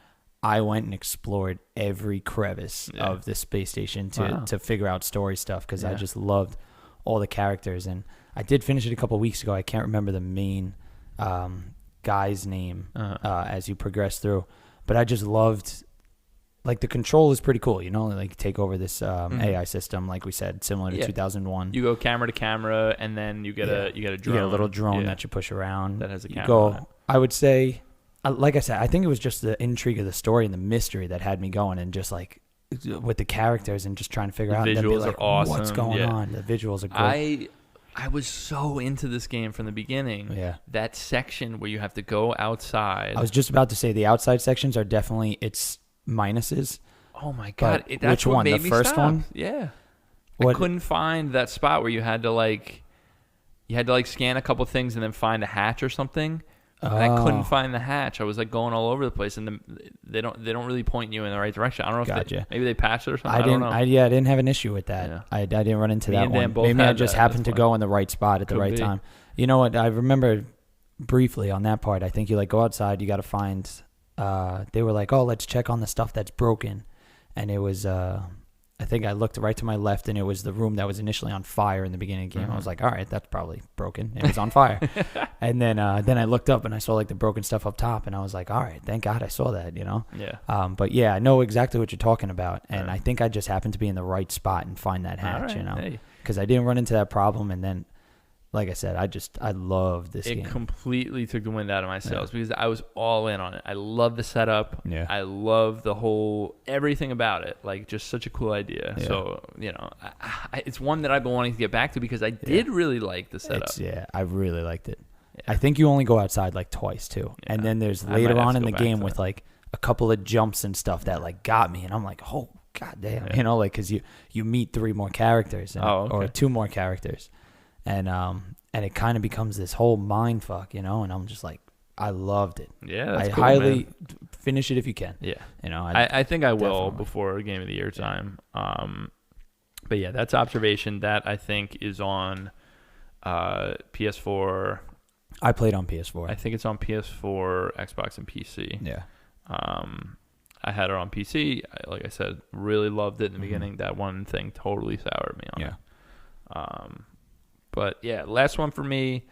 S2: I went and explored every crevice of the space station to figure out story stuff, because I just loved all the characters. And I did finish it a couple weeks ago. I can't remember the main guy's name as you progress through, but I just loved, like, the control is pretty cool, you know, like take over this AI system, like we said, similar to 2001.
S1: You go camera to camera, and then you get a drone.
S2: You get a little drone that you push around.
S1: That has a camera on it.
S2: I would say, like I said, I think it was just the intrigue of the story and the mystery that had me going, and just like with the characters and just trying to figure out.
S1: The visuals are awesome.
S2: What's going on? The visuals are great.
S1: I was so into this game from the beginning.
S2: Yeah.
S1: That section where you have to go outside.
S2: I was just about to say the outside sections are definitely its minuses.
S1: Oh my God.
S2: That's which one? The first one?
S1: Yeah. I couldn't find that spot where you had to scan a couple things and then find a hatch or something. And I couldn't find the hatch. I was like going all over the place, and they don't really point you in the right direction. I don't know if maybe they patched it or something. I don't know. I didn't
S2: have an issue with that.
S1: Yeah.
S2: I didn't run into that one. Maybe I just happened to go in the right spot at the right time. You know what? I remember briefly on that part. I think you like go outside. You got to find. They were like, oh, let's check on the stuff that's broken, and it was. I think I looked right to my left, and it was the room that was initially on fire in the beginning of the game. I was like, all right, that's probably broken. It was on fire. And then I looked up, and I saw like the broken stuff up top, and I was like, all right, thank God I saw that, you know?
S1: Yeah.
S2: But yeah, I know exactly what you're talking about, and I think I just happened to be in the right spot and find that hatch, you know? Because I didn't run into that problem, and then, like I said, I love this game.
S1: It completely took the wind out of my sails because I was all in on it. I love the setup.
S2: Yeah.
S1: I love everything about it. Like, just such a cool idea. Yeah. So, you know, it's one that I've been wanting to get back to because I did really like the setup.
S2: I really liked it. Yeah. I think you only go outside like twice too. Yeah. And then there's later on in the game with like a couple of jumps and stuff that like got me. And I'm like, oh, goddamn. You know, like, because you meet 3 more characters or 2 more characters. And it kind of becomes this whole mind fuck, you know, and I'm just like, I loved it.
S1: Yeah, that's
S2: I
S1: cool,
S2: highly finish it if you can.
S1: Yeah.
S2: You know,
S1: I think I will before Game of the Year time. But yeah, that's Observation. That I think is on PS4.
S2: I played on PS4.
S1: I think it's on PS4, Xbox, and PC.
S2: Yeah.
S1: I had it on PC. Like I said, really loved it in the beginning. That one thing totally soured me on it. But yeah, last one for me,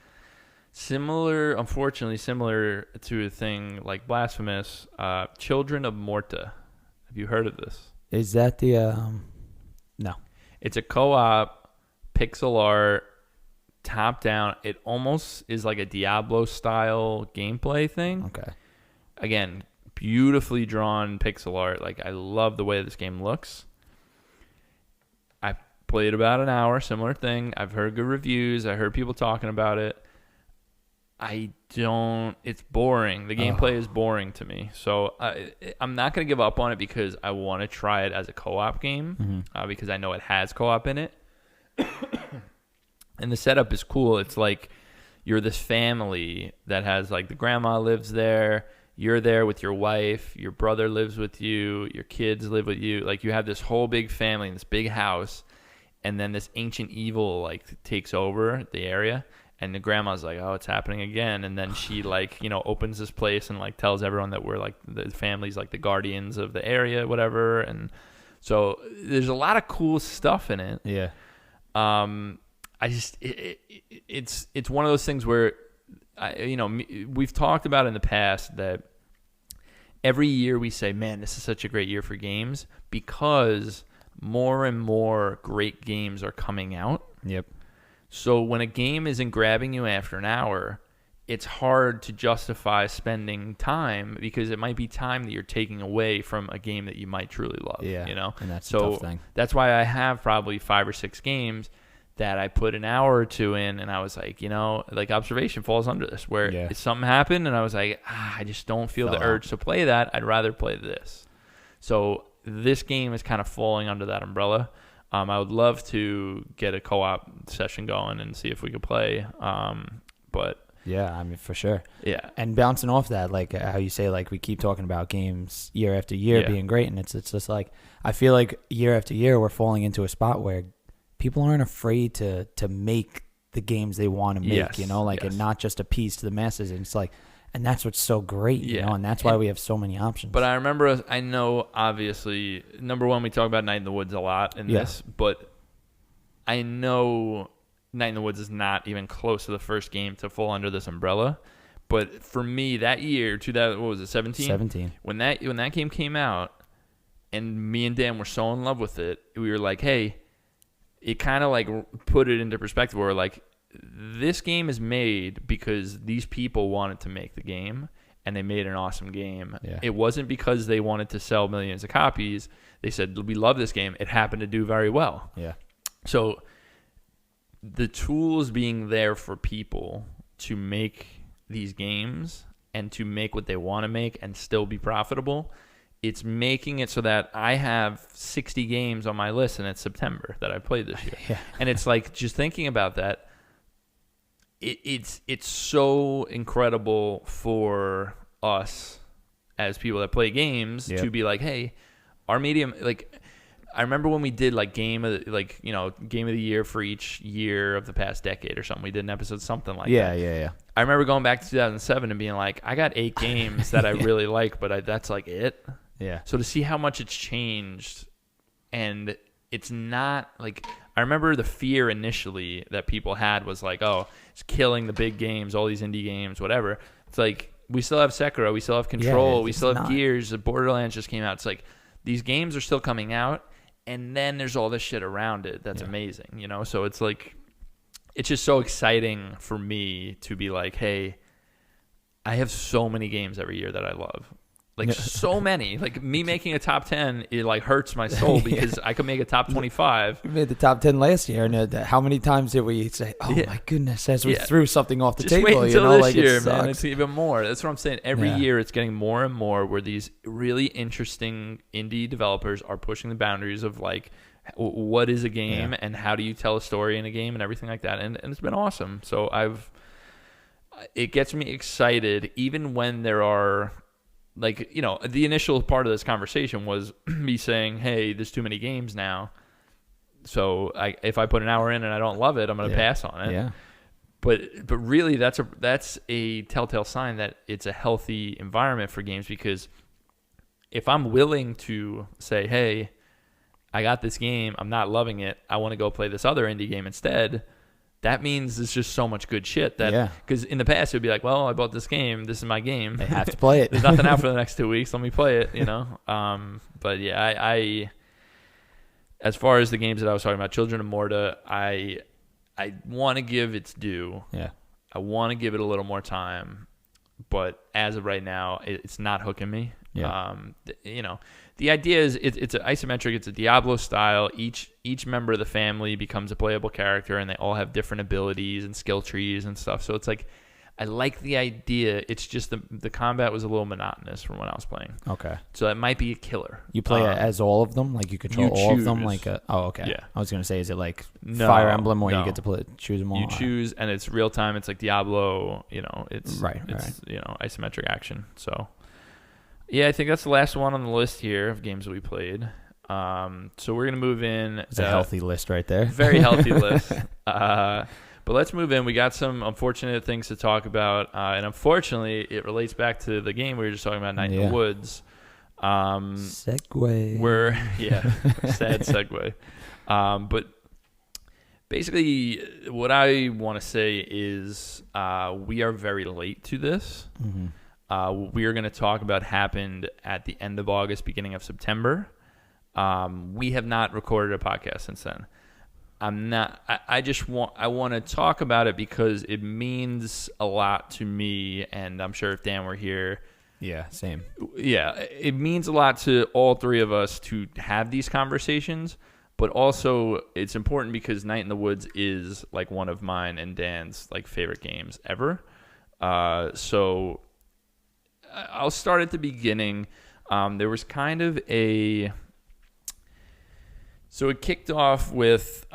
S1: unfortunately similar to a thing like Blasphemous, Children of Morta. Have you heard of this?
S2: Is that the no.
S1: It's a co-op pixel art top down. It almost is like a Diablo style gameplay thing.
S2: Okay.
S1: Again, beautifully drawn pixel art. Like, I love the way this game looks. I played about an hour, similar thing. I've heard good reviews. I heard people talking about it. It's boring. The gameplay is boring to me. So I'm not going to give up on it because I want to try it as a co-op game because I know it has co-op in it. And the setup is cool. It's like you're this family that has, like, the grandma lives there. You're there with your wife. Your brother lives with you. Your kids live with you. Like, you have this whole big family in this big house. And then this ancient evil, like, takes over the area. And the grandma's like, oh, it's happening again. And then she, like, you know, opens this place and, like, tells everyone that we're, like, the family's, like, the guardians of the area, whatever. And so there's a lot of cool stuff in it.
S2: Yeah.
S1: It's one of those things where, we've talked about in the past that every year we say, man, this is such a great year for games because more and more great games are coming out.
S2: Yep.
S1: So when a game isn't grabbing you after an hour, it's hard to justify spending time because it might be time that you're taking away from a game that you might truly love.
S2: Yeah,
S1: you know?
S2: And that's a tough thing.
S1: That's why I have probably 5 or 6 games that I put an hour or 2 in, and I was like, like Observation falls under this, where something happened, and I was like, I just don't feel the urge to play that. I'd rather play this. So this game is kind of falling under that umbrella. I would love to get a co-op session going and see if we could play. But
S2: yeah, I mean, for sure.
S1: Yeah.
S2: And bouncing off that, like how you say, like we keep talking about games year after year being great, and it's just like I feel like year after year we're falling into a spot where people aren't afraid to make the games they want to make, and not just appease to the masses. And it's like, and that's what's so great, and that's why we have so many options.
S1: But I know, obviously, number one, we talk about Night in the Woods a lot in this, but I know Night in the Woods is not even close to the first game to fall under this umbrella. But for me, that year, 2000, what was it, 17?
S2: 17.
S1: When that game came out, and me and Dan were so in love with it, we were like, hey, it kind of like put it into perspective where like, this game is made because these people wanted to make the game, and they made an awesome game.
S2: Yeah.
S1: It wasn't because they wanted to sell millions of copies. They said, we love this game. It happened to do very well.
S2: Yeah.
S1: So the tools being there for people to make these games and to make what they want to make and still be profitable, it's making it so that I have 60 games on my list, and it's September that I played this year.
S2: Yeah.
S1: And it's like, just thinking about that, it's so incredible for us as people that play games to be like, hey, our medium, like, I remember when we did like game of the year for each year of the past decade or something. We did an episode something like that.
S2: Yeah.
S1: I remember going back to 2007 and being like, I got 8 games that I really like, but that's like it.
S2: Yeah.
S1: So to see how much it's changed, and it's not like, I remember the fear initially that people had was like, oh, it's killing the big games, all these indie games, whatever. It's like, we still have Sekiro, we still have Control, we still have Gears, the Borderlands just came out. It's like, these games are still coming out, and then there's all this shit around it that's amazing, you know? So it's like, it's just so exciting for me to be like, hey, I have so many games every year that I love. Like, so many. Like, me making a top 10, it like hurts my soul because I could make a top 25.
S2: We made the top 10 last year, and how many times did we say, oh my goodness, as we threw something off the
S1: just
S2: table?
S1: Wait until this
S2: like,
S1: year, man. It's even more. That's what I'm saying. Every year it's getting more and more where these really interesting indie developers are pushing the boundaries of like, what is a game and how do you tell a story in a game and everything like that. And it's been awesome. So it gets me excited even when there are, like, you know, the initial part of this conversation was me saying, hey, there's too many games now. So if I put an hour in and I don't love it, I'm going to pass on it.
S2: Yeah.
S1: But really, that's a telltale sign that it's a healthy environment for games, because if I'm willing to say, hey, I got this game, I'm not loving it, I want to go play this other indie game instead, that means there's just so much good shit that, because in the past it would be like, well, I bought this game, this is my game,
S2: I have to play it.
S1: There's nothing out for the next 2 weeks, let me play it, you know. But yeah, I as far as the games that I was talking about, Children of Morta, I want to give its due.
S2: Yeah,
S1: I want to give it a little more time, but as of right now, it's not hooking me.
S2: Yeah.
S1: You know, the idea is it's an isometric, it's a Diablo style. Each member of the family becomes a playable character, and they all have different abilities and skill trees and stuff. So it's like, I like the idea. It's just the combat was a little monotonous from when I was playing.
S2: Okay.
S1: So that might be a killer.
S2: You play it as all of them? Like you control all of them? Like okay.
S1: Yeah.
S2: I was going to say, is it like Fire Emblem where you get to choose them all?
S1: You choose, and it's real time. It's like Diablo, you know, it's
S2: right.
S1: You know, isometric action. So yeah, I think that's the last one on the list here of games that we played. So we're going to move in.
S2: It's a healthy list right there.
S1: Very healthy list. But let's move in. We got some unfortunate things to talk about. And unfortunately, it relates back to the game we were just talking about, Night in the Woods.
S2: Segue.
S1: Sad segue. But basically, what I want to say is we are very late to this.
S2: Mm-hmm.
S1: We are going to talk about happened at the end of August, beginning of September. We have not recorded a podcast since then. I want to talk about it because it means a lot to me, and I'm sure if Dan were here.
S2: Yeah, same.
S1: Yeah, it means a lot to all three of us to have these conversations, but also it's important because Night in the Woods is like one of mine and Dan's like favorite games ever. So I'll start at the beginning. There was kind of So it kicked off with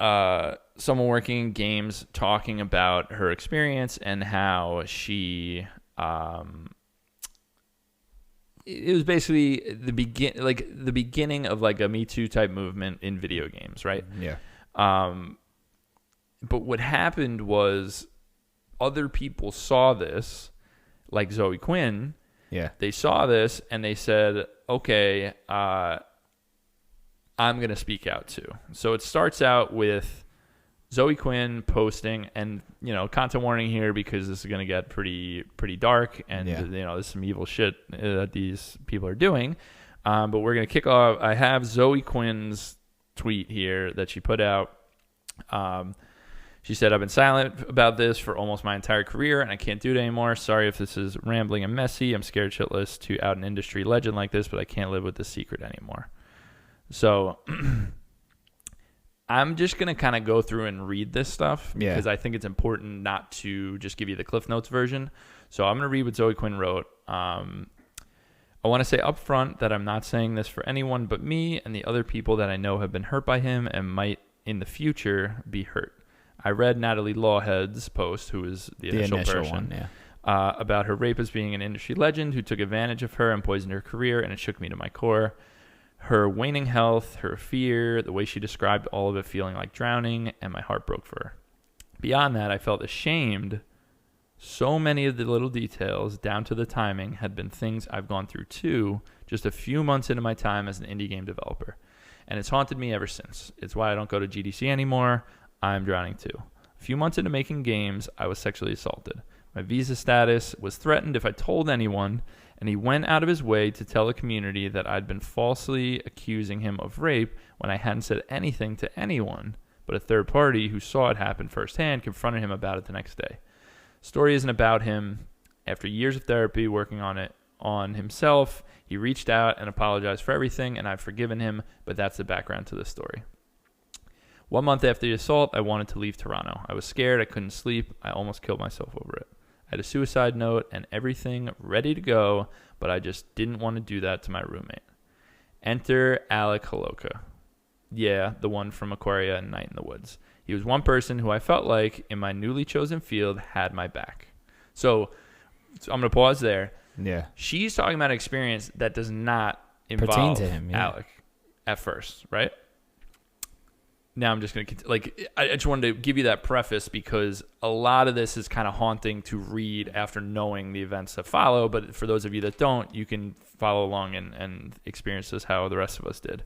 S1: someone working in games talking about her experience and how she it was basically the beginning of like a Me Too type movement in video games, right?
S2: Yeah.
S1: But what happened was other people saw this, like Zoe Quinn.
S2: Yeah.
S1: They saw this and they said, okay, I'm going to speak out too. So it starts out with Zoe Quinn posting, and content warning here because this is going to get pretty dark, and there's some evil shit that these people are doing. But we're going to kick off. I have Zoe Quinn's tweet here that she put out. She said, "I've been silent about this for almost my entire career, and I can't do it anymore. Sorry if this is rambling and messy. I'm scared shitless to out an industry legend like this, but I can't live with this secret anymore." So I'm just going to kind of go through and read this stuff because I think it's important not to just give you the Cliff Notes version. So I'm going to read what Zoe Quinn wrote. I want to say up front that I'm not saying this for anyone but me and the other people that I know have been hurt by him and might in the future be hurt. I read Natalie Lawhead's post, who is the initial person, about her rapist being an industry legend who took advantage of her and poisoned her career, and it shook me to my core. Her waning health, her fear, the way she described all of it feeling like drowning, and my heart broke for her. Beyond that, I felt ashamed. So many of the little details, down to the timing, had been things I've gone through too, just a few months into my time as an indie game developer. And it's haunted me ever since. It's why I don't go to GDC anymore. I'm drowning too. A few months into making games, I was sexually assaulted. My visa status was threatened if I told anyone, and he went out of his way to tell the community that I'd been falsely accusing him of rape when I hadn't said anything to anyone, but a third party who saw it happen firsthand confronted him about it the next day. The story isn't about him. After years of therapy working on it on himself, he reached out and apologized for everything, and I've forgiven him, but that's the background to the story. 1 month after the assault, I wanted to leave Toronto. I was scared. I couldn't sleep. I almost killed myself over it. I had a suicide note and everything ready to go, but I just didn't want to do that to my roommate. Enter Alec Holowka. Yeah, the one from Aquaria and Night in the Woods. He was one person who I felt like, in my newly chosen field, had my back. So I'm going to pause there.
S2: Yeah.
S1: She's talking about an experience that does not involve
S2: pertain to him,
S1: Alec at first, right? Now I'm just going to, I just wanted to give you that preface because a lot of this is kind of haunting to read after knowing the events that follow. But for those of you that don't, you can follow along and experience this how the rest of us did.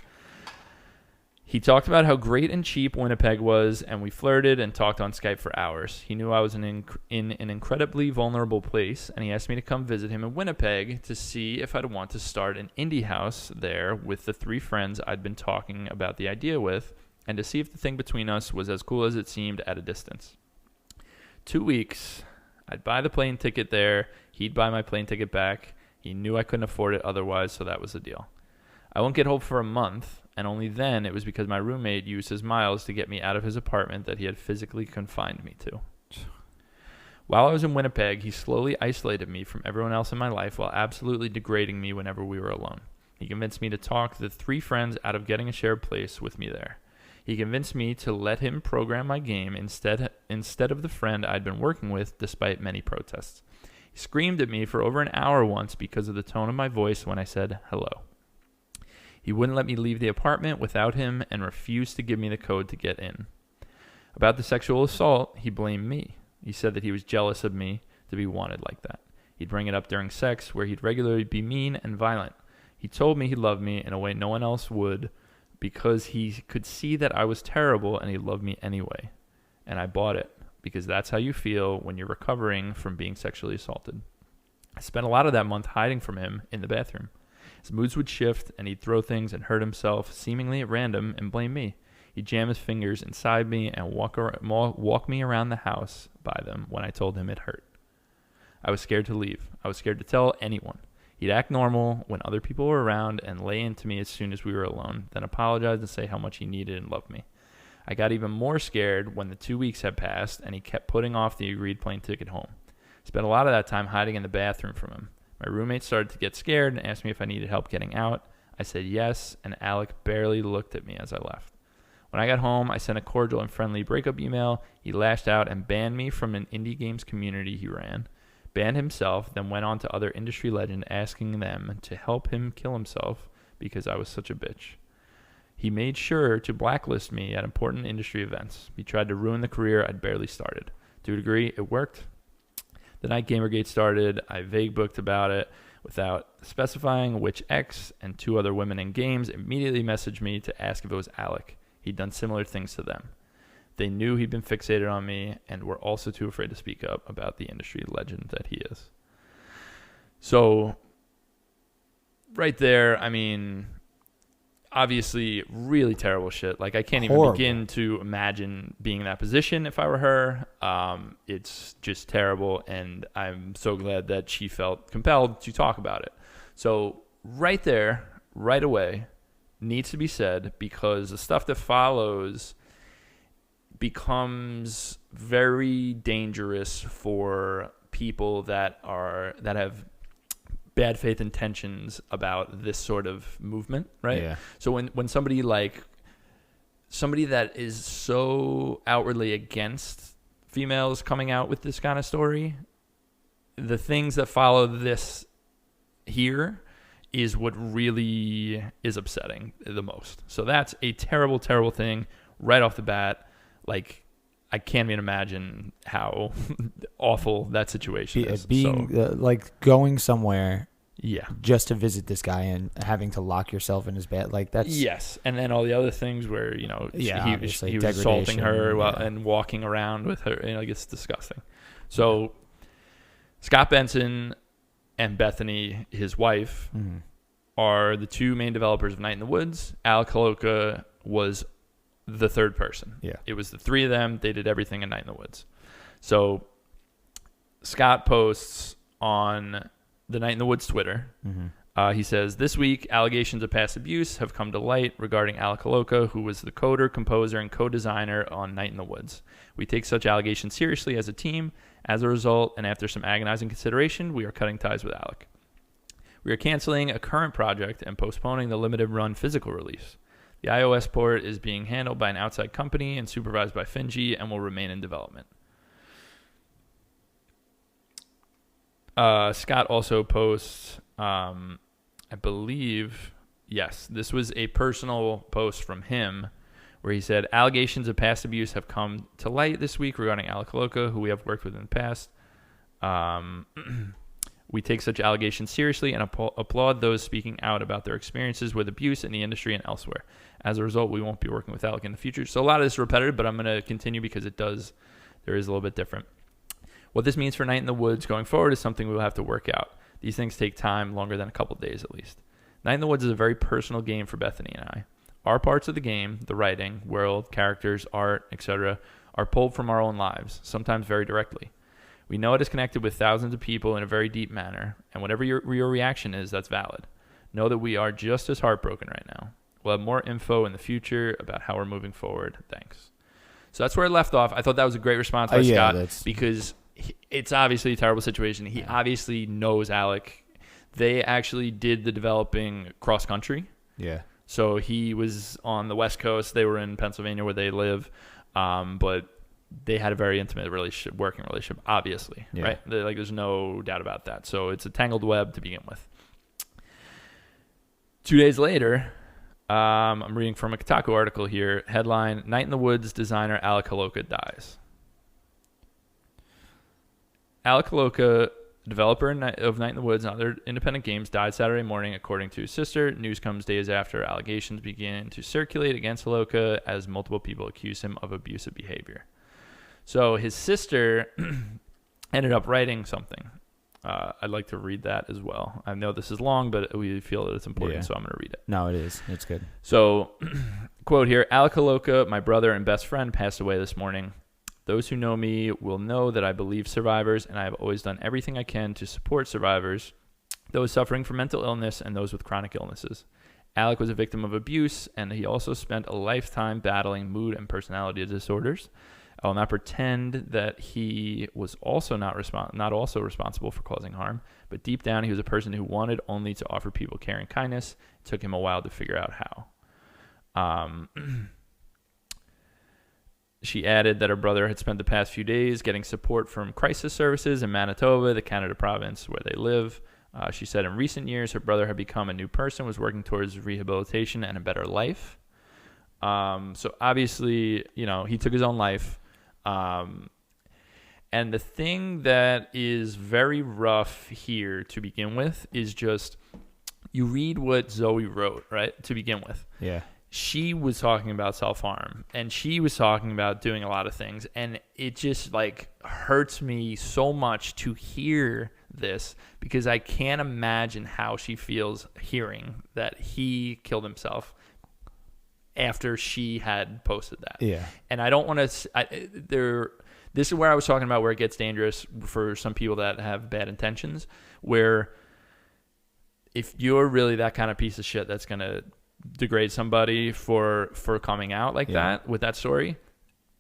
S1: He talked about how great and cheap Winnipeg was, and we flirted and talked on Skype for hours. He knew I was in an incredibly vulnerable place, and he asked me to come visit him in Winnipeg to see if I'd want to start an indie house there with the 3 friends I'd been talking about the idea with, and to see if the thing between us was as cool as it seemed at a distance. 2 weeks. I'd buy the plane ticket there. He'd buy my plane ticket back. He knew I couldn't afford it otherwise, so that was the deal. I won't get home for a month, and only then it was because my roommate used his miles to get me out of his apartment that he had physically confined me to. While I was in Winnipeg, he slowly isolated me from everyone else in my life while absolutely degrading me whenever we were alone. He convinced me to talk the 3 friends out of getting a shared place with me there. He convinced me to let him program my game instead of the friend I'd been working with, despite many protests. He screamed at me for over an hour once because of the tone of my voice when I said hello. He wouldn't let me leave the apartment without him and refused to give me the code to get in. About the sexual assault, he blamed me. He said that he was jealous of me to be wanted like that. He'd bring it up during sex, where he'd regularly be mean and violent. He told me he loved me in a way no one else would, because he could see that I was terrible and he loved me anyway. And I bought it, because that's how you feel when you're recovering from being sexually assaulted. I spent a lot of that month hiding from him in the bathroom. His moods would shift, and he'd throw things and hurt himself, seemingly at random, and blame me. He'd jam his fingers inside me and walk me around the house by them when I told him it hurt. I was scared to leave. I was scared to tell anyone. He'd act normal when other people were around and lay into me as soon as we were alone, then apologize and say how much he needed and loved me. I got even more scared when the 2 weeks had passed and he kept putting off the agreed plane ticket home. Spent a lot of that time hiding in the bathroom from him. My roommate started to get scared and asked me if I needed help getting out. I said yes, and Alec barely looked at me as I left. When I got home, I sent a cordial and friendly breakup email. He lashed out and banned me from an indie games community he ran. Banned himself, then went on to other industry legends asking them to help him kill himself because I was such a bitch. He made sure to blacklist me at important industry events. He tried to ruin the career I'd barely started. To a degree, it worked. The night Gamergate started, I vague booked about it without specifying which ex, and 2 other women in games immediately messaged me to ask if it was Alec. He'd done similar things to them. They knew he'd been fixated on me and were also too afraid to speak up about the industry legend that he is. So right there, I mean, obviously really terrible shit. Like, I can't even begin to imagine being in that position if I were her. It's just terrible, and I'm so glad that she felt compelled to talk about it. So right there, right away, needs to be said, because the stuff that follows becomes very dangerous for people that have bad faith intentions about this sort of movement, right?
S2: Yeah.
S1: So when somebody that is so outwardly against females coming out with this kind of story, the things that follow this here is what really is upsetting the most. So that's a terrible, terrible thing right off the bat. Like, I can't even imagine how awful that situation is.
S2: Like going somewhere,
S1: yeah,
S2: just to visit this guy and having to lock yourself in his bed, like that's
S1: and then all the other things where he was assaulting her and walking around with her. Like, it's disgusting. So Scott Benson and Bethany, his wife, are the two main developers of Night in the Woods. Alec Holowka was the third person.
S2: Yeah.
S1: It was the three of them. They did everything in Night in the Woods. So Scott posts on the Night in the Woods Twitter. He says, "This week, allegations of past abuse have come to light regarding Alec Holowka, who was the coder, composer, and co-designer on Night in the Woods. We take such allegations seriously as a team. As a result, and after some agonizing consideration, we are cutting ties with Alec. We are canceling a current project and postponing the limited run physical release. The iOS port is being handled by an outside company and supervised by Finji and will remain in development." Scott also posts, I believe, yes, this was a personal post from him where he said, "Allegations of past abuse have come to light this week regarding Alec Holowka, who we have worked with in the past. We take such allegations seriously and applaud those speaking out about their experiences with abuse in the industry and elsewhere. As a result, we won't be working with Alec in the future." So a lot of this is repetitive, but I'm going to continue because there is a little bit different. "What this means for Night in the Woods going forward is something we will have to work out. These things take time, longer than a couple days at least. Night in the Woods is a very personal game for Bethany and I. Our parts of the game, the writing, world, characters, art, etc., are pulled from our own lives, sometimes very directly. We know it is connected with thousands of people in a very deep manner, and whatever your reaction is, that's valid. Know that we are just as heartbroken right now. We'll have more info in the future about how we're moving forward. Thanks." So that's where I left off. I thought that was a great response by Scott, because it's obviously a terrible situation. He obviously knows Alec. They actually did the developing cross-country.
S2: Yeah.
S1: So he was on the West Coast. They were in Pennsylvania where they live, but they had a very intimate working relationship, obviously, right? There's no doubt about that. So it's a tangled web to begin with. 2 days later, I'm reading from a Kotaku article here. Headline: Night in the Woods designer Alec Holowka dies. Alec Holowka, developer of Night in the Woods and other independent games, died Saturday morning, according to his sister. News comes days after allegations began to circulate against Holowka as multiple people accuse him of abusive behavior. So his sister ended up writing something. I'd like to read that as well. I know this is long, but we feel that it's important, so I'm going to read it.
S2: No, it is. It's good.
S1: So, quote here: "Alec Holowka, my brother and best friend, passed away this morning. Those who know me will know that I believe survivors, and I have always done everything I can to support survivors, those suffering from mental illness and those with chronic illnesses. Alec was a victim of abuse, and he also spent a lifetime battling mood and personality disorders. I will not pretend that he was also not also responsible for causing harm, but deep down he was a person who wanted only to offer people care and kindness. It took him a while to figure out how." She added that her brother had spent the past few days getting support from crisis services in Manitoba, the Canada province where they live. She said in recent years her brother had become a new person, was working towards rehabilitation and a better life. So obviously, he took his own life. And the thing that is very rough here to begin with is just, you read what Zoe wrote, right? To begin with.
S2: Yeah.
S1: she was talking about self-harm, and she was talking about doing a lot of things, and it just like hurts me so much to hear this, because I can't imagine how she feels hearing that he killed himself after she had posted that.
S2: Yeah.
S1: And I don't want to this is where I was talking about where it gets dangerous for some people that have bad intentions, where if you're really that kind of piece of shit that's going to degrade somebody for coming out like that with that story,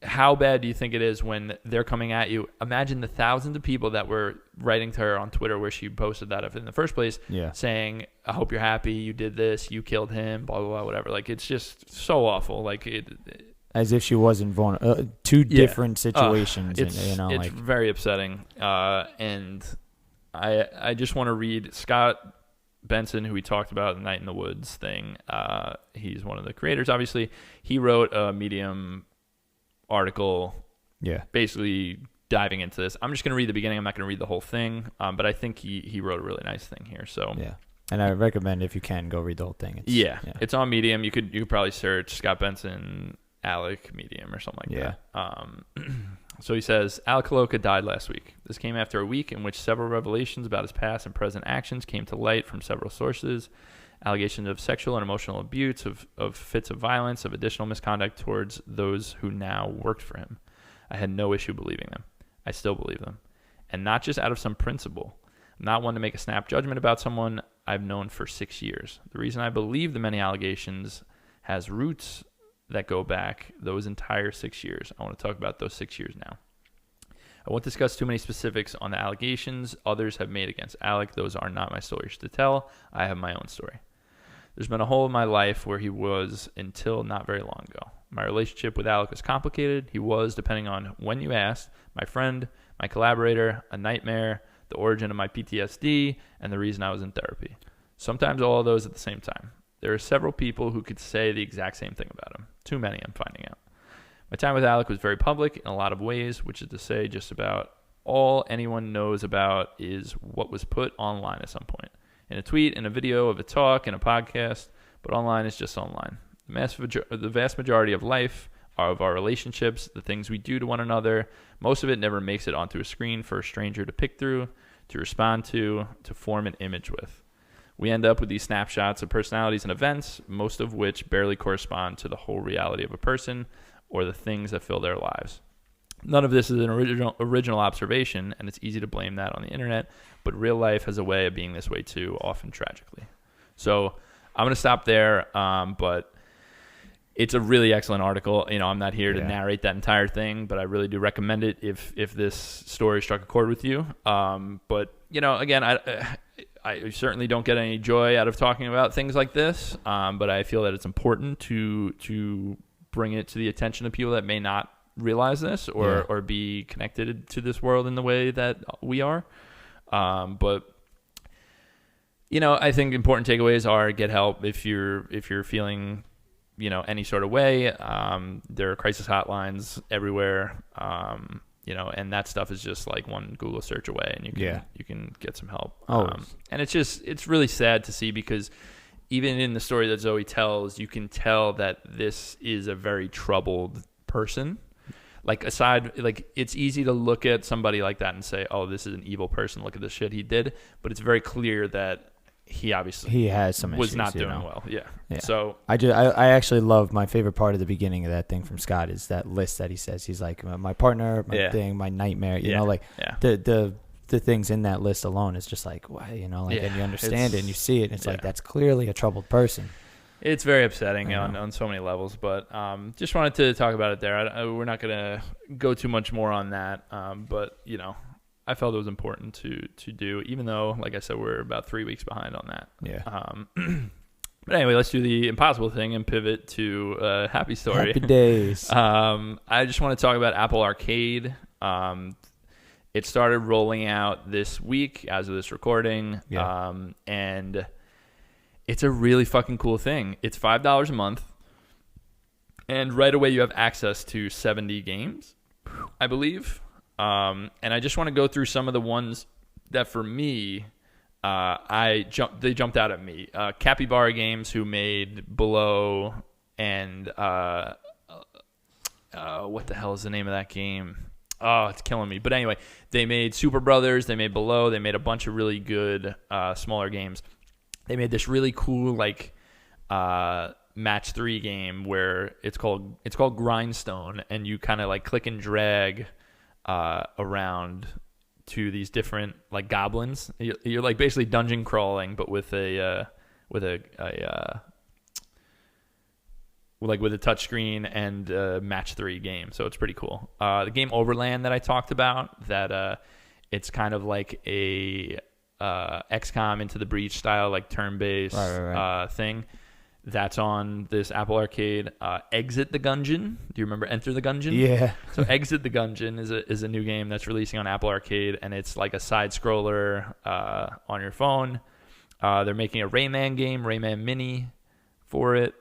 S1: how bad do you think it is when they're coming at you? Imagine the thousands of people that were writing to her on Twitter where she posted that in the first place, saying, I hope you're happy, you did this, you killed him, blah, blah, blah, whatever. Like, it's just so awful. Like,
S2: as if she wasn't vulnerable. Two different situations.
S1: It's
S2: like,
S1: very upsetting. And I just want to read Scott Benson, who we talked about the Night in the Woods thing. He's one of the creators, obviously. He wrote a Medium article basically diving into this. I'm just going to read the beginning. I'm not going to read the whole thing, but I think he wrote a really nice thing here. So
S2: and I recommend, if you can, go read the whole thing.
S1: It's on Medium. You could probably search Scott Benson Alec Medium or something like that. So he says, Alec Holowka died last week. This came after a week in which several revelations about his past and present actions came to light from several sources. Allegations of sexual and emotional abuse, of fits of violence, of additional misconduct towards those who now worked for him. I had no issue believing them. I still believe them. And not just out of some principle. I'm not one to make a snap judgment about someone I've known for 6 years. The reason I believe the many allegations has roots that go back those entire 6 years. I want to talk about those 6 years now. I won't discuss too many specifics on the allegations others have made against Alec. Those are not my stories to tell. I have my own story. There's been a hole in my life where he was until not very long ago. My relationship with Alec was complicated. He was, depending on when you asked, my friend, my collaborator, a nightmare, the origin of my PTSD, and the reason I was in therapy. Sometimes all of those at the same time. There are several people who could say the exact same thing about him. Too many, I'm finding out. My time with Alec was very public in a lot of ways, which is to say just about all anyone knows about is what was put online at some point. In a tweet, in a video, of a talk, in a podcast, but online is just online. The vast majority of life, of our relationships, the things we do to one another, most of it never makes it onto a screen for a stranger to pick through, to respond to form an image with. We end up with these snapshots of personalities and events, most of which barely correspond to the whole reality of a person or the things that fill their lives. None of this is an original observation, and it's easy to blame that on the internet, but real life has a way of being this way too, often tragically. So I'm going to stop there, but it's a really excellent article. I'm not here to narrate that entire thing, but I really do recommend it if this story struck a chord with you. But, again, I certainly don't get any joy out of talking about things like this, but I feel that it's important to bring it to the attention of people that may not realize this or be connected to this world in the way that we are. But I think important takeaways are get help if you're feeling any sort of way. There are crisis hotlines everywhere. And that stuff is just like one Google search away, and you can get some help. And it's really sad to see, because even in the story that Zoe tells, you can tell that this is a very troubled person. Like, it's easy to look at somebody like that and say, oh, this is an evil person. Look at the shit he did. But it's very clear that he
S2: has some
S1: was
S2: issues,
S1: not doing well. Yeah. So
S2: I actually love, my favorite part of the beginning of that thing from Scott is that list that he says. He's like, my partner, my thing, my nightmare. The things in that list alone is just like, wow, and you understand it and you see it. And it's like, that's clearly a troubled person.
S1: It's very upsetting on so many levels, but just wanted to talk about it there. We're not going to go too much more on that, but I felt it was important to do, even though, like I said, we're about 3 weeks behind on that. Yeah. But anyway, let's do the impossible thing and pivot to a happy story.
S2: Happy days.
S1: I just want to talk about Apple Arcade. It started rolling out this week as of this recording, and it's a really fucking cool thing. It's $5 a month, and right away you have access to 70 games, I believe. And I just want to go through some of the ones that for me, they jumped out at me. Capybara Games, who made Below and what the hell is the name of that game? Oh, it's killing me. But anyway, they made Super Brothers, they made Below, they made a bunch of really good smaller games. They made this really cool like match 3 game where it's called Grindstone, and you kind of like click and drag around to these different like goblins. You're like basically dungeon crawling, but with a touchscreen and match 3 game. So it's pretty cool. The game Overland that I talked about, that it's kind of like a XCOM Into the Breach style, like turn-based thing. That's on this Apple Arcade. Exit the Gungeon. Do you remember Enter the Gungeon?
S2: Yeah.
S1: So Exit the Gungeon is a new game that's releasing on Apple Arcade, and it's like a side scroller on your phone. They're making a Rayman game, Rayman Mini, for it.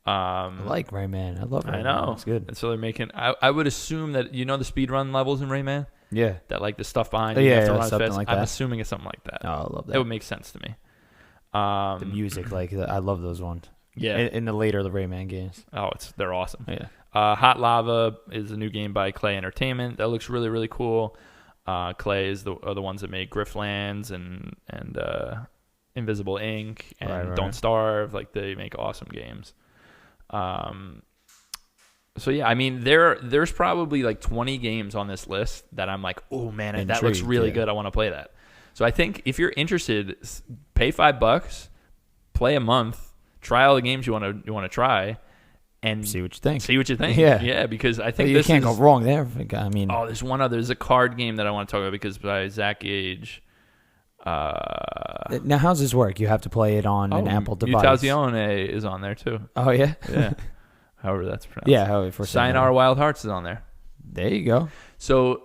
S2: I like Rayman. I love Rayman.
S1: I know.
S2: It's good.
S1: And so they're making. I would assume that the speedrun levels in Rayman.
S2: Yeah.
S1: That like the stuff behind you.
S2: Yeah,
S1: You have to run
S2: something
S1: fast.
S2: like
S1: I'm
S2: that.
S1: assuming it's something like that.
S2: Oh, I love that.
S1: That would make sense to me.
S2: The music, like I love those ones.
S1: Yeah.
S2: In the later the Rayman games.
S1: Oh, they're awesome.
S2: Yeah.
S1: Hot Lava is a new game by Clay Entertainment that looks really, really cool. Clay is the ones that make Griftlands and Invisible Ink and Don't Starve. Like, they make awesome games. So yeah, I mean, there's probably like 20 games on this list that I'm like, oh man, that looks really good. I want to play that. So I think if you're interested, pay $5, play a month, try all the games you want to try, and
S2: see what you think.
S1: Yeah, because I think
S2: you can't go wrong there. I mean,
S1: there's one other. There's a card game that I want to talk about because by Zach Gage.
S2: Now, how's this work? You have to play it on an Apple device.
S1: Mutazione is on there too.
S2: Oh yeah,
S1: yeah. However that's pronounced.
S2: Yeah,
S1: Sayonara Wild Hearts is on there.
S2: There you go.
S1: So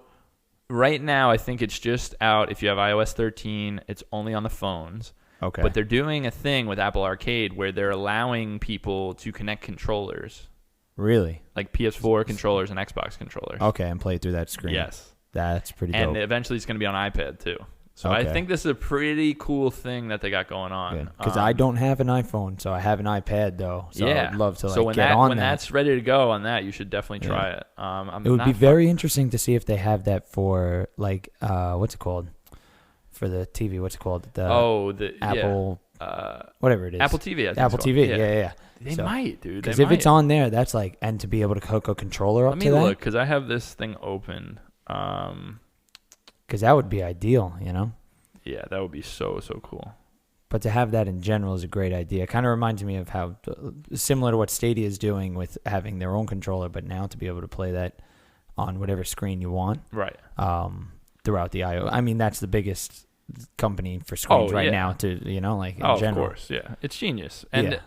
S1: right now, I think it's just out. If you have iOS 13, it's only on the phones.
S2: Okay.
S1: But they're doing a thing with Apple Arcade where they're allowing people to connect controllers.
S2: Really?
S1: Like PS4 controllers and Xbox controllers.
S2: Okay, and play it through that screen.
S1: Yes.
S2: That's pretty dope.
S1: And eventually it's going to be on iPad too. So I think this is a pretty cool thing that they got going on.
S2: Because I don't have an iPhone, so I have an iPad though. So I'd love to get on that.
S1: When that's ready to go on that, you should definitely try it.
S2: It would be very interesting to see if they have that for like what's it called? For the TV, what's it called?
S1: The
S2: Apple, whatever it is.
S1: Apple TV. I think
S2: Apple TV. Yeah.
S1: They might, dude.
S2: Because if it's on there, that's like, and to be able to hook a controller up to that.
S1: Let me look, because I have this thing open.
S2: Because that would be ideal, you know?
S1: Yeah, that would be so cool.
S2: But to have that in general is a great idea. Kind of reminds me of how, similar to what Stadia is doing with having their own controller, but now to be able to play that on whatever screen you want.
S1: Right.
S2: Throughout the iOS. I mean, that's the biggest company for screens now, to, in general.
S1: Of course, yeah. It's genius. And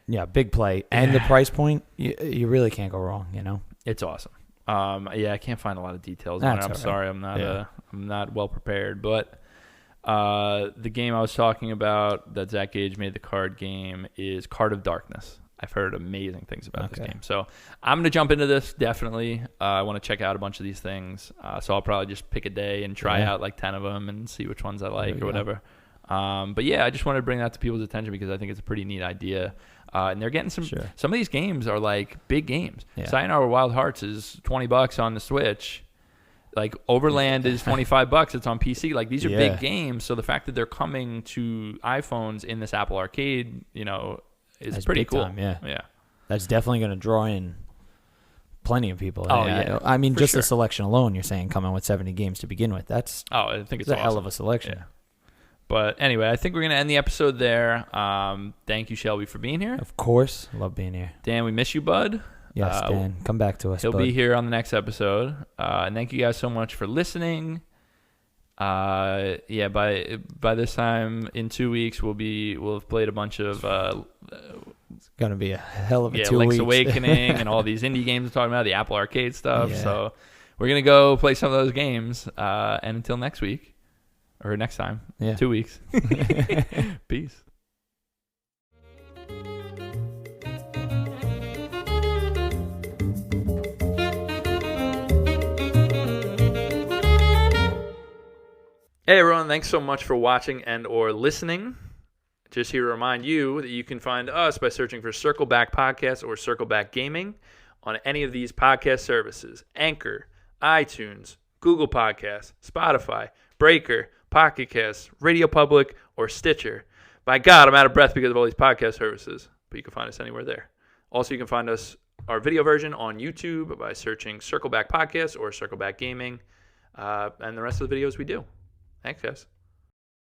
S2: yeah, big play. And the price point, you really can't go wrong, you know?
S1: It's awesome. I can't find a lot of details on it. I'm sorry, I'm not well prepared. But the game I was talking about that Zach Gage made, the card game, is Card of Darkness. I've heard amazing things about this game. So I'm going to jump into this, definitely. I want to check out a bunch of these things. So I'll probably just pick a day and try out like 10 of them and see which ones I like or whatever. But yeah, I just wanted to bring that to people's attention because I think it's a pretty neat idea. And they're getting some of these games are like big games. Yeah. Sayonara Wild Hearts is $20 on the Switch. Like Overland is $25. It's on PC. Like these are big games. So the fact that they're coming to iPhones in this Apple Arcade, is pretty cool.
S2: Time, yeah. That's definitely going to draw in plenty of people.
S1: Oh, yeah.
S2: I mean, just the selection alone, you're saying coming with 70 games to begin with.
S1: I think it's
S2: a hell of a selection.
S1: Yeah. But anyway, I think we're going to end the episode there. Thank you, Shelby, for being here.
S2: Of course. Love being here.
S1: Dan, we miss you, bud.
S2: Yes, Dan. Come back to us,
S1: He'll be here on the next episode. And thank you guys so much for listening. By this time in 2 weeks, we'll have played a bunch of
S2: it's gonna be a hell of a 2
S1: Link's
S2: weeks.
S1: Awakening and all these indie games we're talking about, the Apple Arcade stuff. So we're gonna go play some of those games. And until next week. Or next time. 2 weeks. Peace. Hey everyone, thanks so much for watching and or listening. Just here to remind you that you can find us by searching for Circle Back Podcast or Circle Back Gaming on any of these podcast services: Anchor, iTunes, Google Podcasts, Spotify, Breaker, Pocket Casts, Radio Public, or Stitcher. By God, I'm out of breath because of all these podcast services, but you can find us anywhere there. Also, you can find our video version on YouTube by searching Circle Back Podcast or Circle Back Gaming, and the rest of the videos we do. Thanks, guys.